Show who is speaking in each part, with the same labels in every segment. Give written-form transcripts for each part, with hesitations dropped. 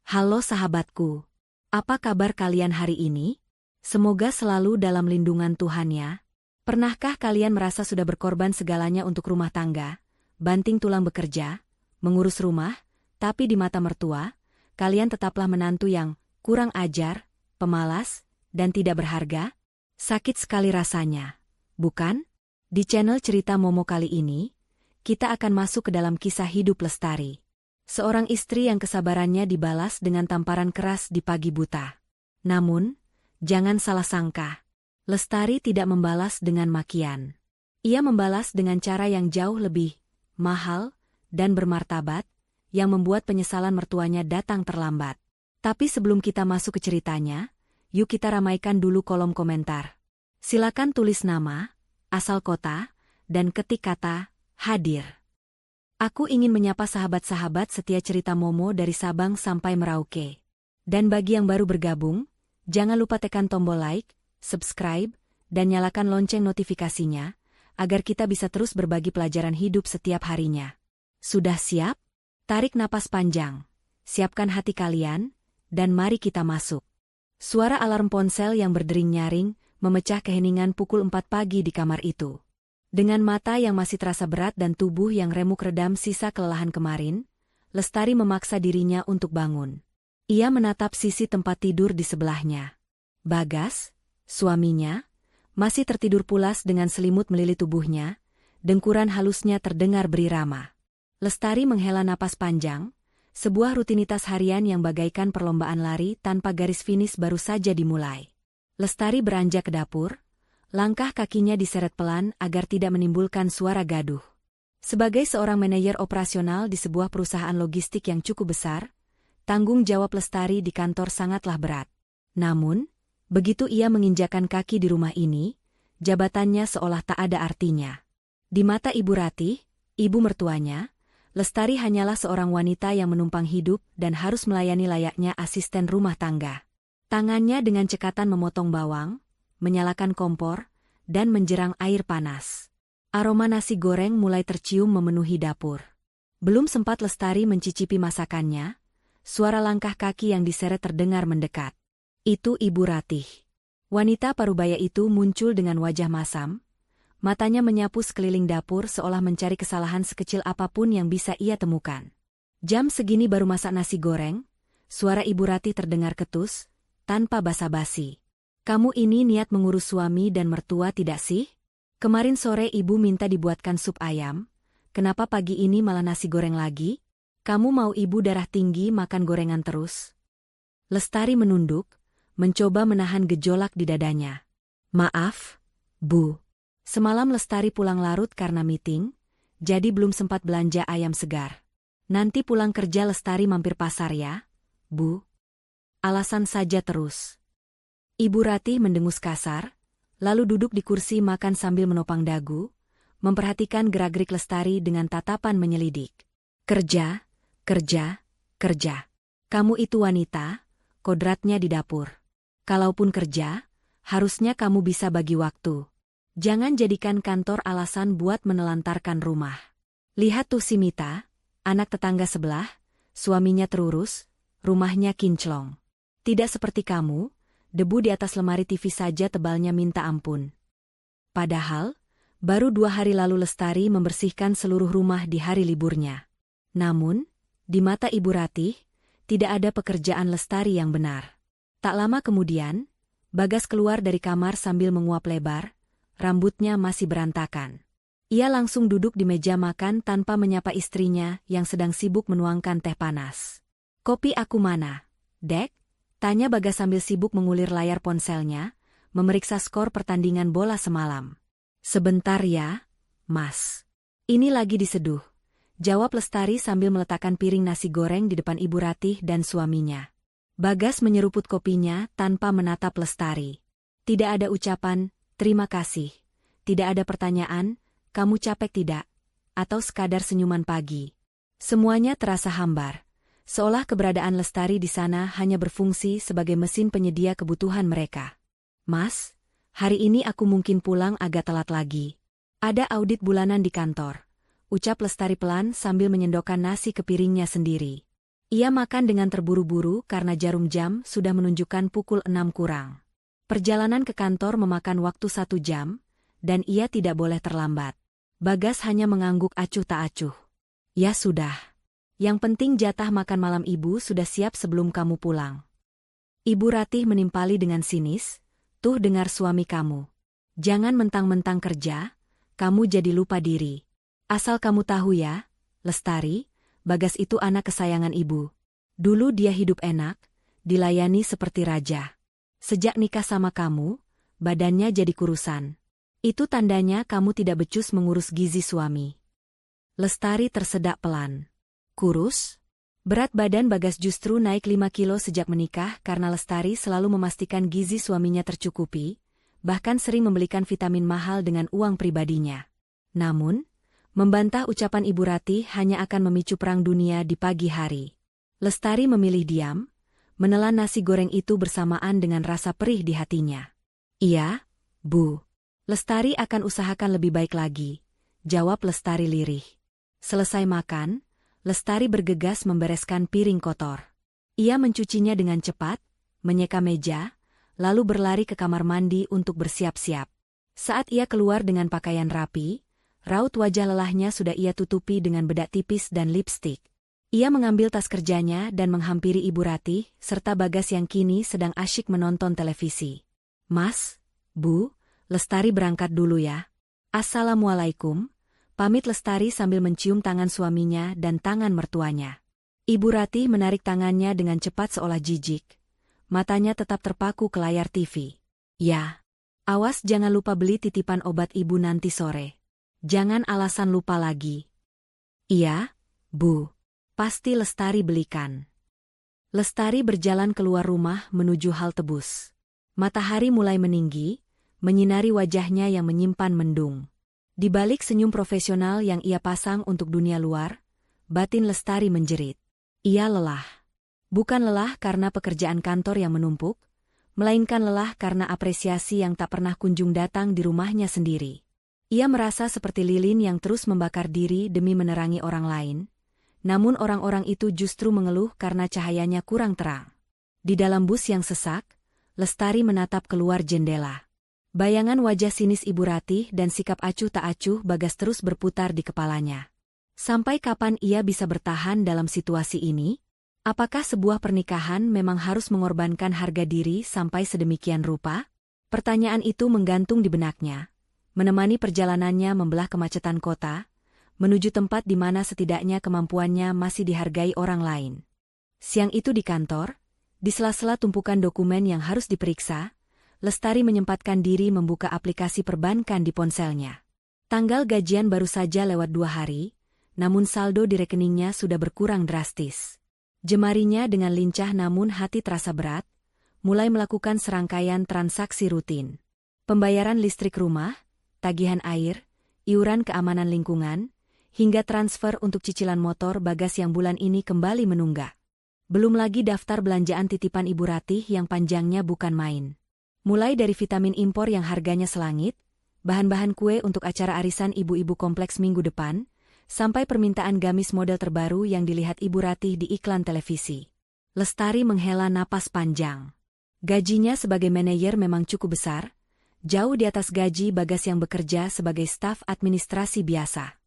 Speaker 1: Halo sahabatku, apa kabar kalian hari ini? Semoga selalu dalam lindungan Tuhan ya. Pernahkah kalian merasa sudah berkorban segalanya untuk rumah tangga, banting tulang bekerja, mengurus rumah, tapi di mata mertua, kalian tetaplah menantu yang kurang ajar, pemalas, dan tidak berharga? Sakit sekali rasanya, bukan? Di channel Cerita Momo kali ini, kita akan masuk ke dalam kisah hidup Lestari. Seorang istri yang kesabarannya dibalas dengan tamparan keras di pagi buta. Namun, jangan salah sangka. Lestari tidak membalas dengan makian. Ia membalas dengan cara yang jauh lebih mahal dan bermartabat, yang membuat penyesalan mertuanya datang terlambat. Tapi sebelum kita masuk ke ceritanya, yuk kita ramaikan dulu kolom komentar. Silakan tulis nama, asal kota, dan ketik kata hadir. Aku ingin menyapa sahabat-sahabat setia Cerita Momo dari Sabang sampai Merauke. Dan bagi yang baru bergabung, jangan lupa tekan tombol like, subscribe, dan nyalakan lonceng notifikasinya, agar kita bisa terus berbagi pelajaran hidup setiap harinya. Sudah siap? Tarik napas panjang, siapkan hati kalian, dan mari kita masuk. Suara alarm ponsel yang berdering nyaring memecah keheningan pukul 4 pagi di kamar itu. Dengan mata yang masih terasa berat dan tubuh yang remuk redam sisa kelelahan kemarin, Lestari memaksa dirinya untuk bangun. Ia menatap sisi tempat tidur di sebelahnya. Bagas, suaminya, masih tertidur pulas dengan selimut melilit tubuhnya, dengkuran halusnya terdengar berirama. Lestari menghela napas panjang, sebuah rutinitas harian yang bagaikan perlombaan lari tanpa garis finish baru saja dimulai. Lestari beranjak ke dapur. Langkah kakinya diseret pelan agar tidak menimbulkan suara gaduh. Sebagai seorang manajer operasional di sebuah perusahaan logistik yang cukup besar, tanggung jawab Lestari di kantor sangatlah berat. Namun, begitu ia menginjakan kaki di rumah ini, jabatannya seolah tak ada artinya. Di mata Ibu Ratih, ibu mertuanya, Lestari hanyalah seorang wanita yang menumpang hidup dan harus melayani layaknya asisten rumah tangga. Tangannya dengan cekatan memotong bawang, menyalakan kompor, dan menjerang air panas. Aroma nasi goreng mulai tercium memenuhi dapur. Belum sempat Lestari mencicipi masakannya, suara langkah kaki yang diseret terdengar mendekat. Itu Ibu Ratih. Wanita parubaya itu muncul dengan wajah masam, matanya menyapu sekeliling dapur seolah mencari kesalahan sekecil apapun yang bisa ia temukan. Jam segini baru masak nasi goreng, suara Ibu Ratih terdengar ketus, tanpa basa-basi. Kamu ini niat mengurus suami dan mertua tidak sih? Kemarin sore ibu minta dibuatkan sup ayam, kenapa pagi ini malah nasi goreng lagi? Kamu mau ibu darah tinggi makan gorengan terus? Lestari menunduk, mencoba menahan gejolak di dadanya. Maaf, Bu. Semalam Lestari pulang larut karena meeting, jadi belum sempat belanja ayam segar. Nanti pulang kerja Lestari mampir pasar ya, Bu. Alasan saja terus. Ibu Ratih mendengus kasar, lalu duduk di kursi makan sambil menopang dagu, memperhatikan gerak-gerik Lestari dengan tatapan menyelidik. Kerja, kerja, kerja. Kamu itu wanita, kodratnya di dapur. Kalaupun kerja, harusnya kamu bisa bagi waktu. Jangan jadikan kantor alasan buat menelantarkan rumah. Lihat tuh si Mita, anak tetangga sebelah, suaminya terurus, rumahnya kinclong. Tidak seperti kamu, debu di atas lemari TV saja tebalnya minta ampun. Padahal, baru 2 hari lalu Lestari membersihkan seluruh rumah di hari liburnya. Namun, di mata Ibu Ratih, tidak ada pekerjaan Lestari yang benar. Tak lama kemudian, Bagas keluar dari kamar sambil menguap lebar, rambutnya masih berantakan. Ia langsung duduk di meja makan tanpa menyapa istrinya yang sedang sibuk menuangkan teh panas. Kopi aku mana, Dek? Tanya Bagas sambil sibuk mengulir layar ponselnya, memeriksa skor pertandingan bola semalam. Sebentar ya, Mas. Ini lagi diseduh, jawab Lestari sambil meletakkan piring nasi goreng di depan Ibu Ratih dan suaminya. Bagas menyeruput kopinya tanpa menatap Lestari. Tidak ada ucapan, terima kasih. Tidak ada pertanyaan, kamu capek tidak? Atau sekadar senyuman pagi. Semuanya terasa hambar. Seolah keberadaan Lestari di sana hanya berfungsi sebagai mesin penyedia kebutuhan mereka. Mas, hari ini aku mungkin pulang agak telat lagi. Ada audit bulanan di kantor, ucap Lestari pelan sambil menyendokkan nasi ke piringnya sendiri. Ia makan dengan terburu-buru karena jarum jam sudah menunjukkan pukul 6 kurang. Perjalanan ke kantor memakan waktu 1 jam, dan ia tidak boleh terlambat. Bagas hanya mengangguk acuh tak acuh. Ya sudah. Yang penting jatah makan malam ibu sudah siap sebelum kamu pulang. Ibu Ratih menimpali dengan sinis, tuh dengar suami kamu. Jangan mentang-mentang kerja, kamu jadi lupa diri. Asal kamu tahu ya, Lestari, Bagas itu anak kesayangan ibu. Dulu dia hidup enak, dilayani seperti raja. Sejak nikah sama kamu, badannya jadi kurusan. Itu tandanya kamu tidak becus mengurus gizi suami. Lestari tersedak pelan. Kurus? Berat badan Bagas justru naik 5 kilo sejak menikah karena Lestari selalu memastikan gizi suaminya tercukupi, bahkan sering membelikan vitamin mahal dengan uang pribadinya. Namun, membantah ucapan Ibu Ratih hanya akan memicu perang dunia di pagi hari. Lestari memilih diam, menelan nasi goreng itu bersamaan dengan rasa perih di hatinya. Iya, Bu. Lestari akan usahakan lebih baik lagi, jawab Lestari lirih. Selesai makan, Lestari bergegas membereskan piring kotor. Ia mencucinya dengan cepat, menyeka meja, lalu berlari ke kamar mandi untuk bersiap-siap. Saat ia keluar dengan pakaian rapi, raut wajah lelahnya sudah ia tutupi dengan bedak tipis dan lipstik. Ia mengambil tas kerjanya dan menghampiri Ibu Ratih, serta Bagas yang kini sedang asyik menonton televisi. Mas, Bu, Lestari berangkat dulu ya. Assalamualaikum, pamit Lestari sambil mencium tangan suaminya dan tangan mertuanya. Ibu Ratih menarik tangannya dengan cepat seolah jijik. Matanya tetap terpaku ke layar TV. Ya, awas jangan lupa beli titipan obat ibu nanti sore. Jangan alasan lupa lagi. Iya, Bu. Pasti Lestari belikan. Lestari berjalan keluar rumah menuju halte bus. Matahari mulai meninggi, menyinari wajahnya yang menyimpan mendung. Di balik senyum profesional yang ia pasang untuk dunia luar, batin Lestari menjerit. Ia lelah. Bukan lelah karena pekerjaan kantor yang menumpuk, melainkan lelah karena apresiasi yang tak pernah kunjung datang di rumahnya sendiri. Ia merasa seperti lilin yang terus membakar diri demi menerangi orang lain, namun orang-orang itu justru mengeluh karena cahayanya kurang terang. Di dalam bus yang sesak, Lestari menatap keluar jendela. Bayangan wajah sinis Ibu Ratih dan sikap acuh tak acuh Bagas terus berputar di kepalanya. Sampai kapan ia bisa bertahan dalam situasi ini? Apakah sebuah pernikahan memang harus mengorbankan harga diri sampai sedemikian rupa? Pertanyaan itu menggantung di benaknya, menemani perjalanannya membelah kemacetan kota, menuju tempat di mana setidaknya kemampuannya masih dihargai orang lain. Siang itu di kantor, di sela-sela tumpukan dokumen yang harus diperiksa, Lestari menyempatkan diri membuka aplikasi perbankan di ponselnya. Tanggal gajian baru saja lewat 2 hari, namun saldo di rekeningnya sudah berkurang drastis. Jemarinya dengan lincah namun hati terasa berat, mulai melakukan serangkaian transaksi rutin. Pembayaran listrik rumah, tagihan air, iuran keamanan lingkungan, hingga transfer untuk cicilan motor Bagas yang bulan ini kembali menunggak. Belum lagi daftar belanjaan titipan Ibu Ratih yang panjangnya bukan main. Mulai dari vitamin impor yang harganya selangit, bahan-bahan kue untuk acara arisan ibu-ibu kompleks minggu depan, sampai permintaan gamis model terbaru yang dilihat Ibu Ratih di iklan televisi. Lestari menghela napas panjang. Gajinya sebagai manajer memang cukup besar, jauh di atas gaji Bagas yang bekerja sebagai staf administrasi biasa.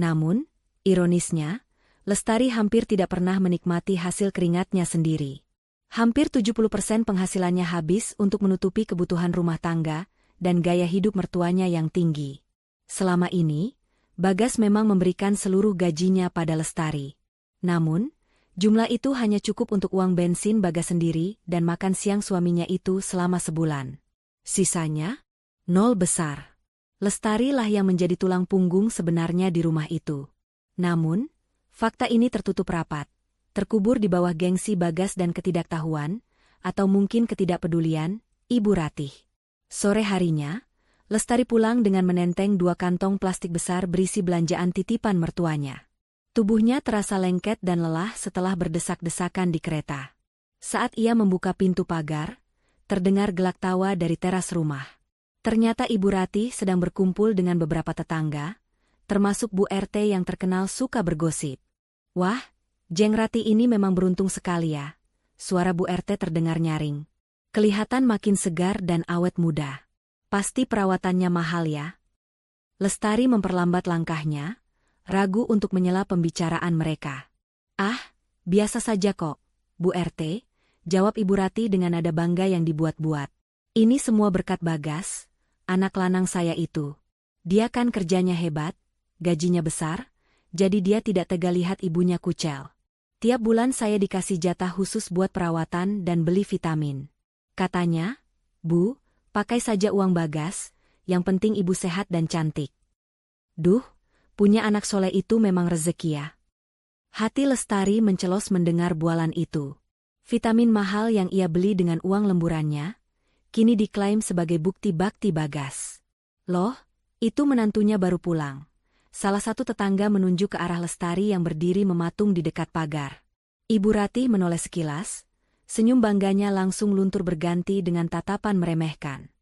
Speaker 1: Namun, ironisnya, Lestari hampir tidak pernah menikmati hasil keringatnya sendiri. Hampir 70% penghasilannya habis untuk menutupi kebutuhan rumah tangga dan gaya hidup mertuanya yang tinggi. Selama ini, Bagas memang memberikan seluruh gajinya pada Lestari. Namun, jumlah itu hanya cukup untuk uang bensin Bagas sendiri dan makan siang suaminya itu selama sebulan. Sisanya, nol besar. Lestari lah yang menjadi tulang punggung sebenarnya di rumah itu. Namun, fakta ini tertutup rapat. Terkubur di bawah gengsi Bagas dan ketidaktahuan, atau mungkin ketidakpedulian, Ibu Ratih. Sore harinya, Lestari pulang dengan menenteng 2 kantong plastik besar berisi belanjaan titipan mertuanya. Tubuhnya terasa lengket dan lelah setelah berdesak-desakan di kereta. Saat ia membuka pintu pagar, terdengar gelak tawa dari teras rumah. Ternyata Ibu Ratih sedang berkumpul dengan beberapa tetangga, termasuk Bu RT yang terkenal suka bergosip. Wah, Jeng Rati ini memang beruntung sekali ya. Suara Bu RT terdengar nyaring. Kelihatan makin segar dan awet muda. Pasti perawatannya mahal ya. Lestari memperlambat langkahnya, ragu untuk menyela pembicaraan mereka. Ah, biasa saja kok, Bu RT, jawab Ibu Rati dengan nada bangga yang dibuat-buat. Ini semua berkat Bagas, anak lanang saya itu. Dia kan kerjanya hebat, gajinya besar, jadi dia tidak tega lihat ibunya kucel. Tiap bulan saya dikasih jatah khusus buat perawatan dan beli vitamin. Katanya, Bu, pakai saja uang Bagas, yang penting ibu sehat dan cantik. Duh, punya anak soleh itu memang rezeki ya. Hati Lestari mencelos mendengar bualan itu. Vitamin mahal yang ia beli dengan uang lemburannya, kini diklaim sebagai bukti bakti Bagas. Loh, itu menantunya baru pulang. Salah satu tetangga menunjuk ke arah Lestari yang berdiri mematung di dekat pagar. Ibu Rati menoleh sekilas, senyum bangganya langsung luntur berganti dengan tatapan meremehkan.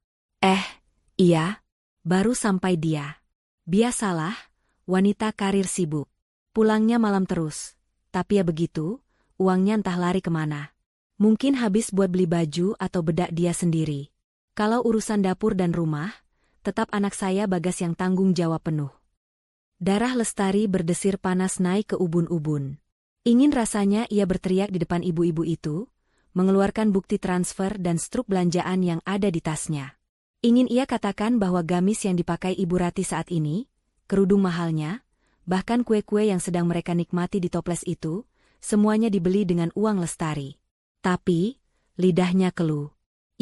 Speaker 1: Iya, baru sampai dia. Biasalah, wanita karir sibuk. Pulangnya malam terus, tapi ya begitu, uangnya entah lari kemana. Mungkin habis buat beli baju atau bedak dia sendiri. Kalau urusan dapur dan rumah, tetap anak saya Bagas yang tanggung jawab penuh. Darah Lestari berdesir panas naik ke ubun-ubun. Ingin rasanya ia berteriak di depan ibu-ibu itu, mengeluarkan bukti transfer dan struk belanjaan yang ada di tasnya. Ingin ia katakan bahwa gamis yang dipakai Ibu Rati saat ini, kerudung mahalnya, bahkan kue-kue yang sedang mereka nikmati di toples itu, semuanya dibeli dengan uang Lestari. Tapi, lidahnya keluh.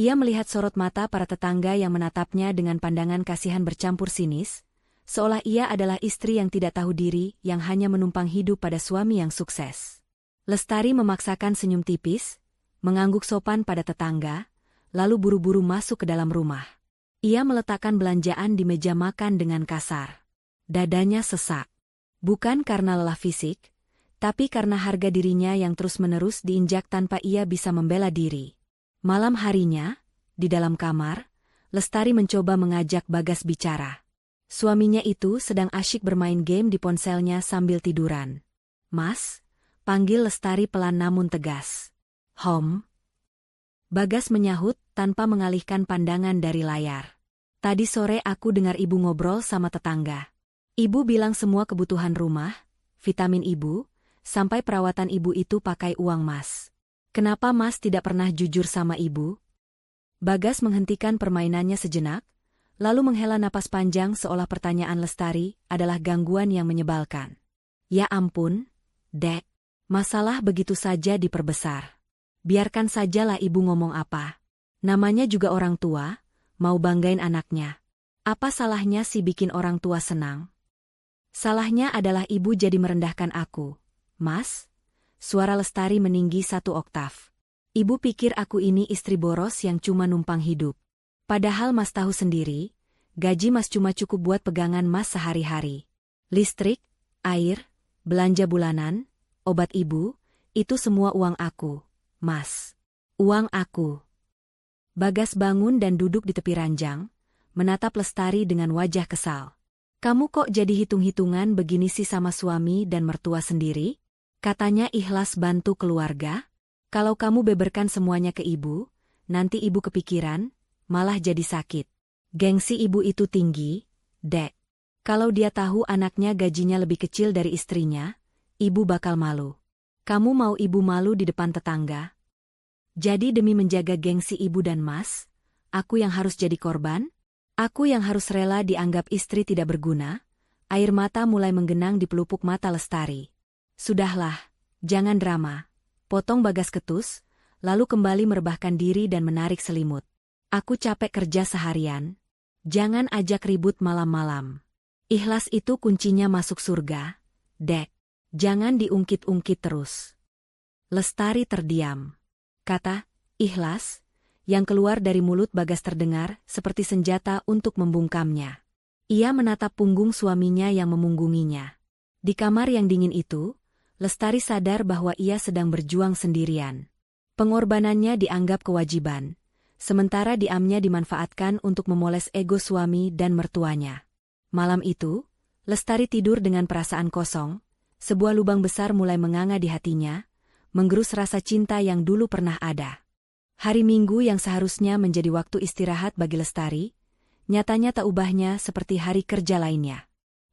Speaker 1: Ia melihat sorot mata para tetangga yang menatapnya dengan pandangan kasihan bercampur sinis, seolah ia adalah istri yang tidak tahu diri yang hanya menumpang hidup pada suami yang sukses. Lestari memaksakan senyum tipis, mengangguk sopan pada tetangga, lalu buru-buru masuk ke dalam rumah. Ia meletakkan belanjaan di meja makan dengan kasar. Dadanya sesak. Bukan karena lelah fisik, tapi karena harga dirinya yang terus-menerus diinjak tanpa ia bisa membela diri. Malam harinya, di dalam kamar, Lestari mencoba mengajak Bagas bicara. Suaminya itu sedang asyik bermain game di ponselnya sambil tiduran. Mas, panggil Lestari pelan namun tegas. Hom. Bagas menyahut tanpa mengalihkan pandangan dari layar. Tadi sore aku dengar ibu ngobrol sama tetangga. Ibu bilang semua kebutuhan rumah, vitamin ibu, sampai perawatan ibu itu pakai uang mas. Kenapa mas tidak pernah jujur sama ibu? Bagas menghentikan permainannya sejenak, lalu menghela napas panjang seolah pertanyaan Lestari adalah gangguan yang menyebalkan. Ya ampun, Dek, masalah begitu saja diperbesar. Biarkan sajalah ibu ngomong apa. Namanya juga orang tua, mau banggain anaknya. Apa salahnya sih bikin orang tua senang? Salahnya adalah ibu jadi merendahkan aku. Mas, suara Lestari meninggi 1 oktav. Ibu pikir aku ini istri boros yang cuma numpang hidup. Padahal mas tahu sendiri, gaji mas cuma cukup buat pegangan mas sehari-hari. Listrik, air, belanja bulanan, obat ibu, itu semua uang aku, mas. Uang aku. Bagas bangun dan duduk di tepi ranjang, menatap Lestari dengan wajah kesal. Kamu kok jadi hitung-hitungan begini sih sama suami dan mertua sendiri? Katanya ikhlas bantu keluarga. Kalau kamu beberkan semuanya ke ibu, nanti ibu kepikiran, malah jadi sakit. Gengsi ibu itu tinggi, Dek. Kalau dia tahu anaknya gajinya lebih kecil dari istrinya, ibu bakal malu. Kamu mau ibu malu di depan tetangga? Jadi demi menjaga gengsi ibu dan mas, aku yang harus jadi korban? Aku yang harus rela dianggap istri tidak berguna? Air mata mulai menggenang di pelupuk mata Lestari. Sudahlah, jangan drama. Potong Bagas ketus, lalu kembali merebahkan diri dan menarik selimut. Aku capek kerja seharian. Jangan ajak ribut malam-malam. Ikhlas itu kuncinya masuk surga, Dek. Jangan diungkit-ungkit terus. Lestari terdiam. Kata, ikhlas, yang keluar dari mulut Bagas terdengar seperti senjata untuk membungkamnya. Ia menatap punggung suaminya yang memunggunginya. Di kamar yang dingin itu, Lestari sadar bahwa ia sedang berjuang sendirian. Pengorbanannya dianggap kewajiban. Sementara diamnya dimanfaatkan untuk memoles ego suami dan mertuanya. Malam itu, Lestari tidur dengan perasaan kosong, Sebuah lubang besar mulai menganga di hatinya, menggerus rasa cinta yang dulu pernah ada. Hari Minggu yang seharusnya menjadi waktu istirahat bagi Lestari, nyatanya tak ubahnya seperti hari kerja lainnya.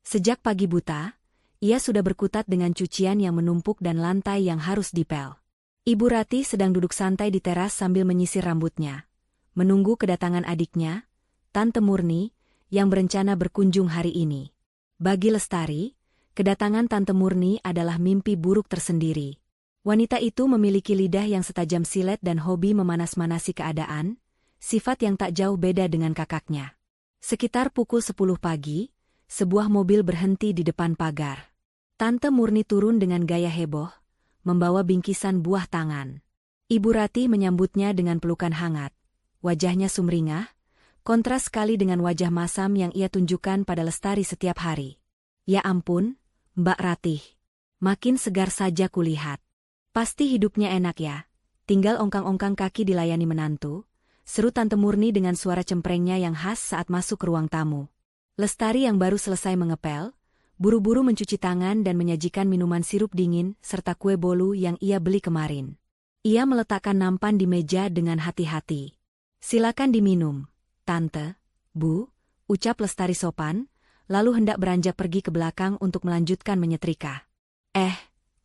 Speaker 1: Sejak pagi buta, ia sudah berkutat dengan cucian yang menumpuk dan lantai yang harus dipel. Ibu Ratih sedang duduk santai di teras sambil menyisir rambutnya, menunggu kedatangan adiknya, Tante Murni, yang berencana berkunjung hari ini. Bagi Lestari, kedatangan Tante Murni adalah mimpi buruk tersendiri. Wanita itu memiliki lidah yang setajam silet dan hobi memanas-manasi keadaan, sifat yang tak jauh beda dengan kakaknya. Sekitar pukul 10 pagi, sebuah mobil berhenti di depan pagar. Tante Murni turun dengan gaya heboh, membawa bingkisan buah tangan. Ibu Ratih menyambutnya dengan pelukan hangat. Wajahnya sumringah, kontras sekali dengan wajah masam yang ia tunjukkan pada Lestari setiap hari. Ya ampun, Mbak Ratih. Makin segar saja kulihat. Pasti hidupnya enak ya, tinggal ongkang-ongkang kaki dilayani menantu, seru Tante Murni dengan suara cemprengnya yang khas saat masuk ke ruang tamu. Lestari yang baru selesai mengepel, buru-buru mencuci tangan dan menyajikan minuman sirup dingin serta kue bolu yang ia beli kemarin. Ia meletakkan nampan di meja dengan hati-hati. Silakan diminum, Tante, Bu, ucap Lestari sopan, lalu hendak beranjak pergi ke belakang untuk melanjutkan menyetrika.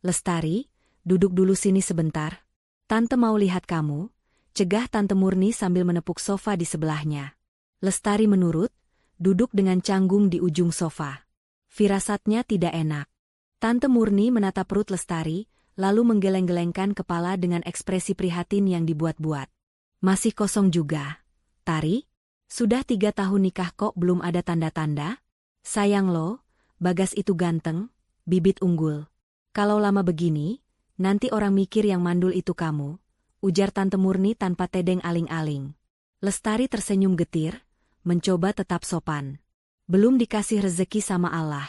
Speaker 1: Lestari, duduk dulu sini sebentar. Tante mau lihat kamu, cegah Tante Murni sambil menepuk sofa di sebelahnya. Lestari menurut, duduk dengan canggung di ujung sofa. Firasatnya tidak enak. Tante Murni menatap perut Lestari, lalu menggeleng-gelengkan kepala dengan ekspresi prihatin yang dibuat-buat. Masih kosong juga, Tari? Sudah 3 tahun nikah kok belum ada tanda-tanda? Sayang lo, Bagas itu ganteng, bibit unggul. Kalau lama begini, nanti orang mikir yang mandul itu kamu, ujar Tante Murni tanpa tedeng aling-aling. Lestari tersenyum getir, mencoba tetap sopan. Belum dikasih rezeki sama Allah,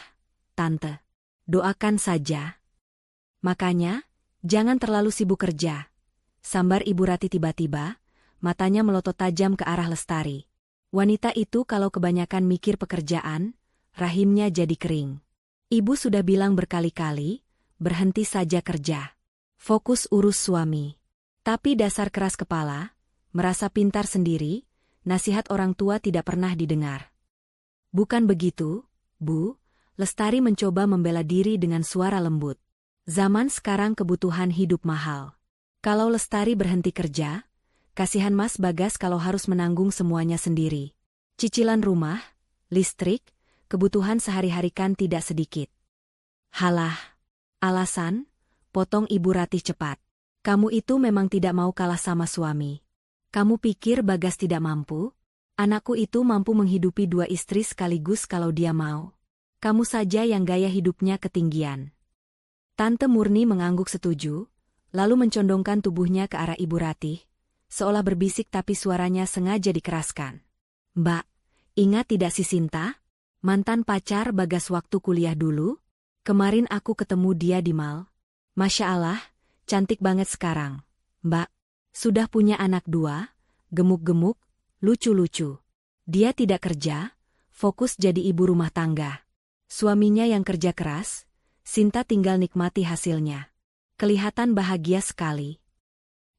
Speaker 1: Tante. Doakan saja. Makanya, jangan terlalu sibuk kerja. Sambar Ibu Ratih tiba-tiba, matanya melotot tajam ke arah Lestari. Wanita itu kalau kebanyakan mikir pekerjaan, rahimnya jadi kering. Ibu sudah bilang berkali-kali, berhenti saja kerja. Fokus urus suami. Tapi dasar keras kepala, merasa pintar sendiri, nasihat orang tua tidak pernah didengar. Bukan begitu, Bu, Lestari mencoba membela diri dengan suara lembut. Zaman sekarang kebutuhan hidup mahal. Kalau Lestari berhenti kerja, kasihan Mas Bagas kalau harus menanggung semuanya sendiri. Cicilan rumah, listrik, kebutuhan sehari-hari kan tidak sedikit. Halah. Alasan? Potong Ibu Ratih cepat. Kamu itu memang tidak mau kalah sama suami. Kamu pikir Bagas tidak mampu? Anakku itu mampu menghidupi 2 istri sekaligus kalau dia mau. Kamu saja yang gaya hidupnya ketinggian. Tante Murni mengangguk setuju, lalu mencondongkan tubuhnya ke arah Ibu Ratih, seolah berbisik tapi suaranya sengaja dikeraskan. Mbak, ingat tidak si Sinta? Mantan pacar Bagas waktu kuliah dulu? Kemarin aku ketemu dia di mal. Masya Allah, cantik banget sekarang. Mbak, sudah punya anak 2, gemuk-gemuk, lucu-lucu. Dia tidak kerja, fokus jadi ibu rumah tangga. Suaminya yang kerja keras, Sinta tinggal nikmati hasilnya. Kelihatan bahagia sekali.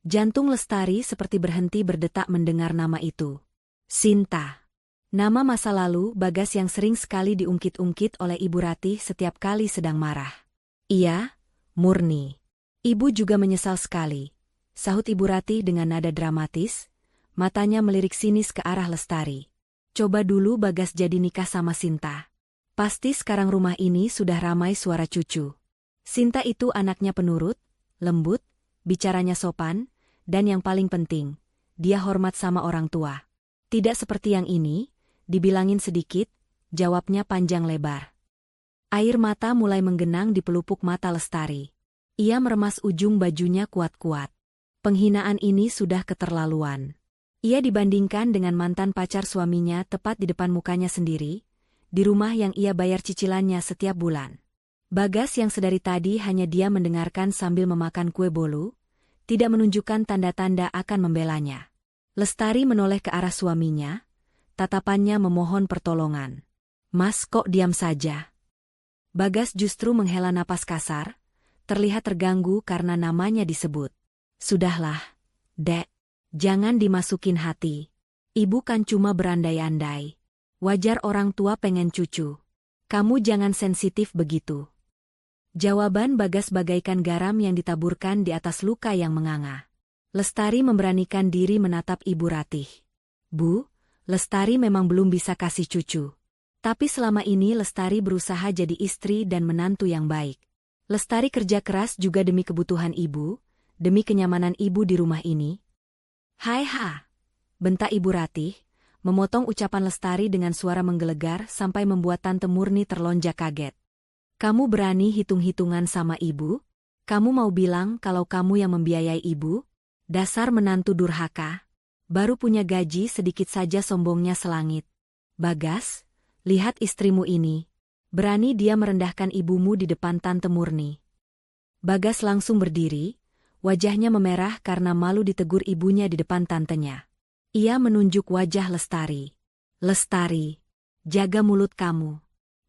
Speaker 1: Jantung Lestari seperti berhenti berdetak mendengar nama itu. Sinta. Nama masa lalu Bagas yang sering sekali diungkit-ungkit oleh Ibu Ratih setiap kali sedang marah. Iya, Murni. Ibu juga menyesal sekali, sahut Ibu Ratih dengan nada dramatis, matanya melirik sinis ke arah Lestari. Coba dulu Bagas jadi nikah sama Sinta. Pasti sekarang rumah ini sudah ramai suara cucu. Sinta itu anaknya penurut, lembut, bicaranya sopan, dan yang paling penting, dia hormat sama orang tua. Tidak seperti yang ini, dibilangin sedikit, jawabnya panjang lebar. Air mata mulai menggenang di pelupuk mata Lestari. Ia meremas ujung bajunya kuat-kuat. Penghinaan ini sudah keterlaluan. Ia dibandingkan dengan mantan pacar suaminya tepat di depan mukanya sendiri, di rumah yang ia bayar cicilannya setiap bulan. Bagas yang sedari tadi hanya dia mendengarkan sambil memakan kue bolu, tidak menunjukkan tanda-tanda akan membelanya. Lestari menoleh ke arah suaminya, tatapannya memohon pertolongan. Mas kok diam saja? Bagas justru menghela napas kasar, terlihat terganggu karena namanya disebut. Sudahlah, Dek. Jangan dimasukin hati. Ibu kan cuma berandai-andai. Wajar orang tua pengen cucu. Kamu jangan sensitif begitu. Jawaban Bagas bagaikan garam yang ditaburkan di atas luka yang menganga. Lestari memberanikan diri menatap Ibu Ratih. Bu, Lestari memang belum bisa kasih cucu. Tapi selama ini Lestari berusaha jadi istri dan menantu yang baik. Lestari kerja keras juga demi kebutuhan ibu, demi kenyamanan ibu di rumah ini. Hai ha, bentak Ibu Ratih, memotong ucapan Lestari dengan suara menggelegar sampai membuat Tante Murni terlonjak kaget. Kamu berani hitung-hitungan sama ibu? Kamu mau bilang kalau kamu yang membiayai ibu? Dasar menantu durhaka. Baru punya gaji sedikit saja sombongnya selangit. Bagas, lihat istrimu ini. Berani dia merendahkan ibumu di depan Tante Murni. Bagas langsung berdiri, wajahnya memerah karena malu ditegur ibunya di depan tantenya. Ia menunjuk wajah Lestari. Lestari, jaga mulut kamu.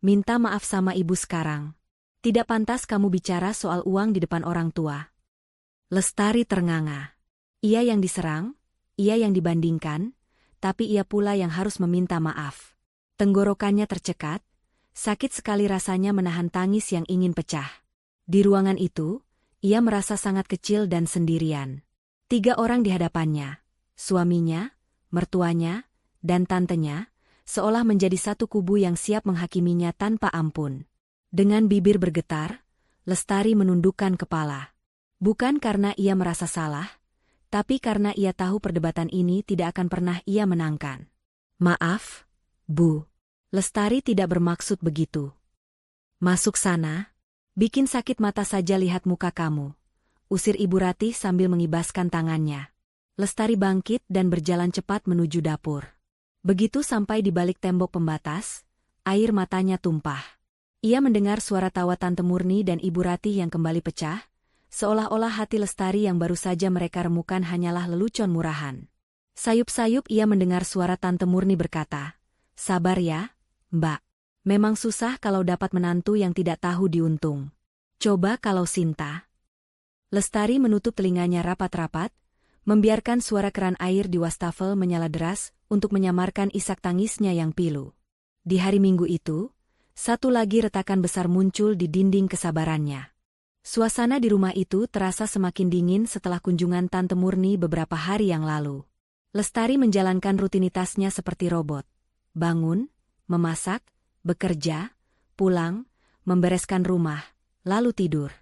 Speaker 1: Minta maaf sama ibu sekarang. Tidak pantas kamu bicara soal uang di depan orang tua. Lestari ternganga. Ia yang diserang, ia yang dibandingkan, tapi ia pula yang harus meminta maaf. Tenggorokannya tercekat, sakit sekali rasanya menahan tangis yang ingin pecah. Di ruangan itu, ia merasa sangat kecil dan sendirian. 3 orang di hadapannya, suaminya, mertuanya, dan tantenya, seolah menjadi satu kubu yang siap menghakiminya tanpa ampun. Dengan bibir bergetar, Lestari menundukkan kepala. Bukan karena ia merasa salah, tapi karena ia tahu perdebatan ini tidak akan pernah ia menangkan. Maaf, Bu. Lestari tidak bermaksud begitu. Masuk sana. Bikin sakit mata saja lihat muka kamu. Usir Ibu Ratih sambil mengibaskan tangannya. Lestari bangkit dan berjalan cepat menuju dapur. Begitu sampai di balik tembok pembatas, air matanya tumpah. Ia mendengar suara tawa Tante Murni dan Ibu Ratih yang kembali pecah, seolah-olah hati Lestari yang baru saja mereka remukan hanyalah lelucon murahan. Sayup-sayup ia mendengar suara Tante Murni berkata, "Sabar ya, Mbak. Memang susah kalau dapat menantu yang tidak tahu diuntung. Coba kalau Sinta." Lestari menutup telinganya rapat-rapat, membiarkan suara keran air di wastafel menyala deras untuk menyamarkan isak tangisnya yang pilu. Di hari Minggu itu, satu lagi retakan besar muncul di dinding kesabarannya. Suasana di rumah itu terasa semakin dingin setelah kunjungan Tante Murni beberapa hari yang lalu. Lestari menjalankan rutinitasnya seperti robot. Bangun, memasak, bekerja, pulang, membereskan rumah, lalu tidur.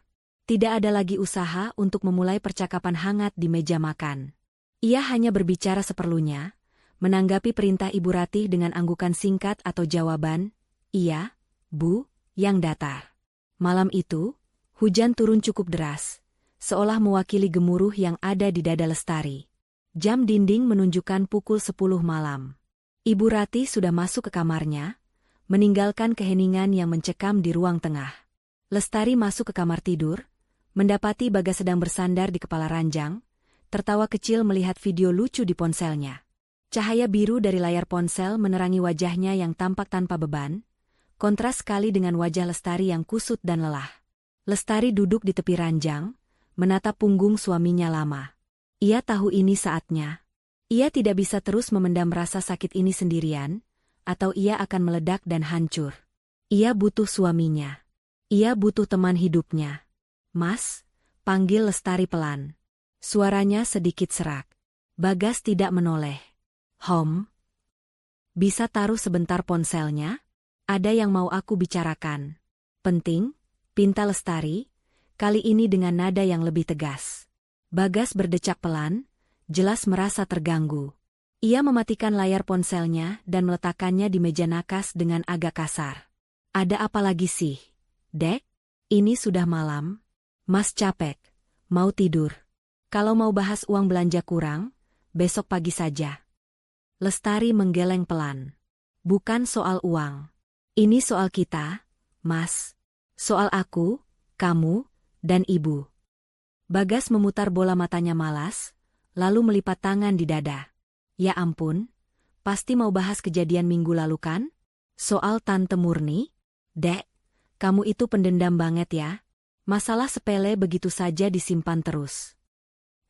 Speaker 1: Tidak ada lagi usaha untuk memulai percakapan hangat di meja makan. Ia hanya berbicara seperlunya, menanggapi perintah Ibu Ratih dengan anggukan singkat atau jawaban, "Iya, Bu," yang datar. Malam itu, hujan turun cukup deras, seolah mewakili gemuruh yang ada di dada Lestari. Jam dinding menunjukkan pukul 10 malam. Ibu Ratih sudah masuk ke kamarnya, meninggalkan keheningan yang mencekam di ruang tengah. Lestari masuk ke kamar tidur, mendapati Bagas sedang bersandar di kepala ranjang, tertawa kecil melihat video lucu di ponselnya. Cahaya biru dari layar ponsel menerangi wajahnya yang tampak tanpa beban, kontras sekali dengan wajah Lestari yang kusut dan lelah. Lestari duduk di tepi ranjang, menatap punggung suaminya lama. Ia tahu ini saatnya. Ia tidak bisa terus memendam rasa sakit ini sendirian, atau ia akan meledak dan hancur. Ia butuh suaminya. Ia butuh teman hidupnya. "Mas," panggil Lestari pelan. Suaranya sedikit serak. Bagas tidak menoleh. Bisa taruh sebentar ponselnya? Ada yang mau aku bicarakan." "Penting?" pinta Lestari, kali ini dengan nada yang lebih tegas. Bagas berdecak pelan, jelas merasa terganggu. Ia mematikan layar ponselnya dan meletakkannya di meja nakas dengan agak kasar. "Ada apa lagi sih, Dek? Ini sudah malam. Mas capek, mau tidur. Kalau mau bahas uang belanja kurang, besok pagi saja." Lestari menggeleng pelan. "Bukan soal uang. Ini soal kita, Mas. Soal aku, kamu, dan Ibu." Bagas memutar bola matanya malas, lalu melipat tangan di dada. "Ya ampun, pasti mau bahas kejadian minggu lalu kan? Soal Tante Murni?" "Dek, kamu itu pendendam banget ya. Masalah sepele begitu saja disimpan terus.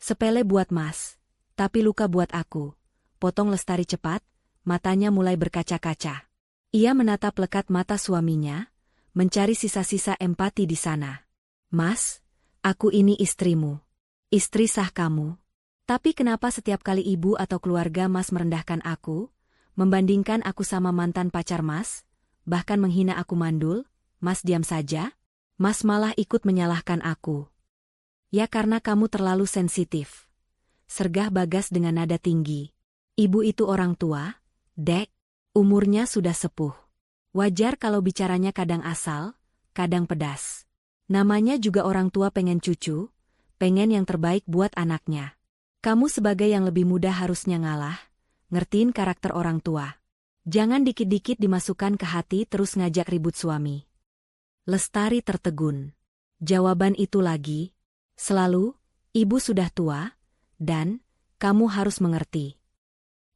Speaker 1: Sepele buat Mas, tapi luka buat aku. Potong Lestari cepat, matanya mulai berkaca-kaca. Ia menatap lekat mata suaminya, mencari sisa-sisa empati di sana. Mas, aku ini istrimu. Istri sah kamu. Tapi kenapa setiap kali ibu atau keluarga Mas merendahkan aku, membandingkan aku sama mantan pacar Mas, bahkan menghina aku mandul, Mas diam saja? Mas malah ikut menyalahkan aku. Ya karena kamu terlalu sensitif. Sergah Bagas dengan nada tinggi. Ibu itu orang tua, Dek. Umurnya sudah sepuh. Wajar kalau bicaranya kadang asal, kadang pedas. Namanya juga orang tua pengen cucu, pengen yang terbaik buat anaknya. Kamu sebagai yang lebih muda harusnya ngalah, ngertiin karakter orang tua. Jangan dikit-dikit dimasukkan ke hati terus ngajak ribut suami. Lestari tertegun. Jawaban itu lagi, selalu, ibu sudah tua, dan, kamu harus mengerti.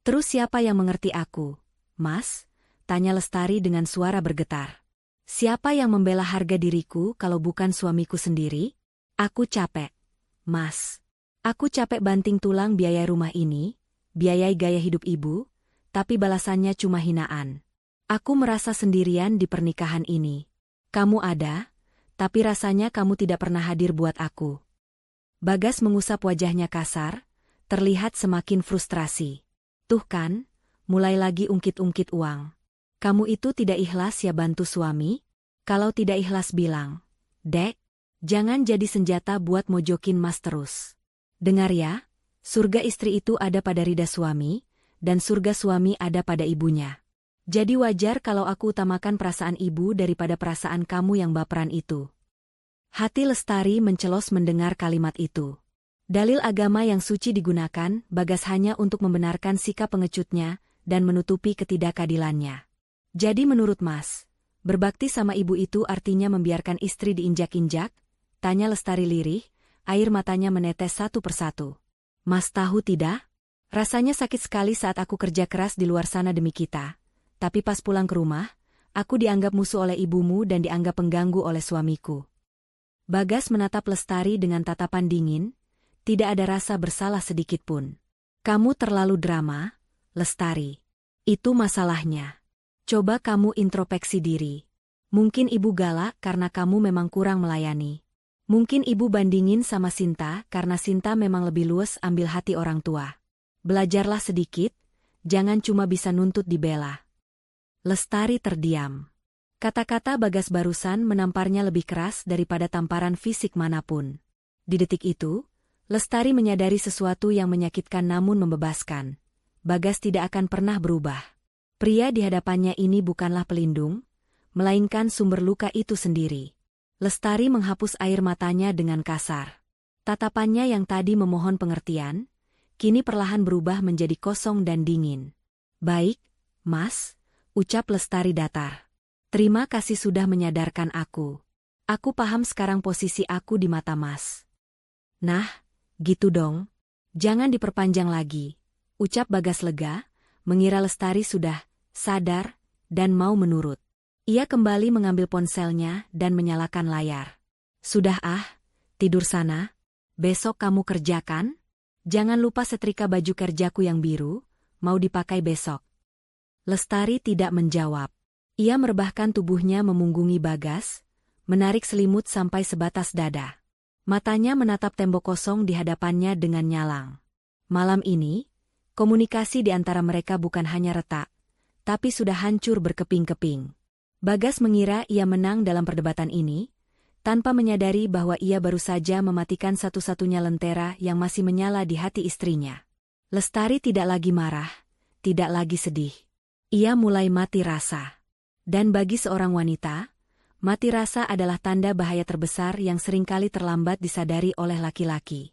Speaker 1: Terus siapa yang mengerti aku, Mas? Tanya Lestari dengan suara bergetar. Siapa yang membela harga diriku kalau bukan suamiku sendiri? Aku capek, Mas. Aku capek banting tulang biaya rumah ini, biayai gaya hidup ibu, tapi balasannya cuma hinaan. Aku merasa sendirian di pernikahan ini. Kamu ada, tapi rasanya kamu tidak pernah hadir buat aku. Bagas mengusap wajahnya kasar, terlihat semakin frustrasi. Tuh kan, mulai lagi ungkit-ungkit uang. Kamu itu tidak ikhlas ya bantu suami? Kalau tidak ikhlas bilang, Dek, jangan jadi senjata buat mojokin Mas terus. Dengar ya, surga istri itu ada pada ridha suami, dan surga suami ada pada ibunya. Jadi wajar kalau aku utamakan perasaan ibu daripada perasaan kamu yang baperan itu. Hati Lestari mencelos mendengar kalimat itu. Dalil agama yang suci digunakan Bagas hanya untuk membenarkan sikap pengecutnya dan menutupi ketidakadilannya. Jadi menurut Mas, berbakti sama ibu itu artinya membiarkan istri diinjak-injak? Tanya Lestari lirih, air matanya menetes satu persatu. Mas tahu tidak? Rasanya sakit sekali saat aku kerja keras di luar sana demi kita. Tapi pas pulang ke rumah, aku dianggap musuh oleh ibumu dan dianggap pengganggu oleh suamiku. Bagas menatap Lestari dengan tatapan dingin, tidak ada rasa bersalah sedikitpun. Kamu terlalu drama, Lestari. Itu masalahnya. Coba kamu introspeksi diri. Mungkin ibu galak karena kamu memang kurang melayani. Mungkin ibu bandingin sama Sinta karena Sinta memang lebih luas ambil hati orang tua. Belajarlah sedikit, jangan cuma bisa nuntut dibela. Lestari terdiam. Kata-kata Bagas barusan menamparnya lebih keras daripada tamparan fisik manapun. Di detik itu, Lestari menyadari sesuatu yang menyakitkan namun membebaskan. Bagas tidak akan pernah berubah. Pria di hadapannya ini bukanlah pelindung, melainkan sumber luka itu sendiri. Lestari menghapus air matanya dengan kasar. Tatapannya yang tadi memohon pengertian, kini perlahan berubah menjadi kosong dan dingin. Baik, Mas, ucap Lestari datar. Terima kasih sudah menyadarkan aku. Aku paham sekarang posisi aku di mata Mas. Nah, gitu dong. Jangan diperpanjang lagi, ucap Bagas lega, mengira Lestari sudah sadar dan mau menurut. Ia kembali mengambil ponselnya dan menyalakan layar. Sudah tidur sana. Besok kamu kerjakan? Jangan lupa setrika baju kerjaku yang biru, mau dipakai besok. Lestari tidak menjawab. Ia merebahkan tubuhnya memunggungi Bagas, menarik selimut sampai sebatas dada. Matanya menatap tembok kosong di hadapannya dengan nyalang. Malam ini, komunikasi di antara mereka bukan hanya retak, tapi sudah hancur berkeping-keping. Bagas mengira ia menang dalam perdebatan ini, tanpa menyadari bahwa ia baru saja mematikan satu-satunya lentera yang masih menyala di hati istrinya. Lestari tidak lagi marah, tidak lagi sedih. Ia mulai mati rasa. Dan bagi seorang wanita, mati rasa adalah tanda bahaya terbesar yang seringkali terlambat disadari oleh laki-laki.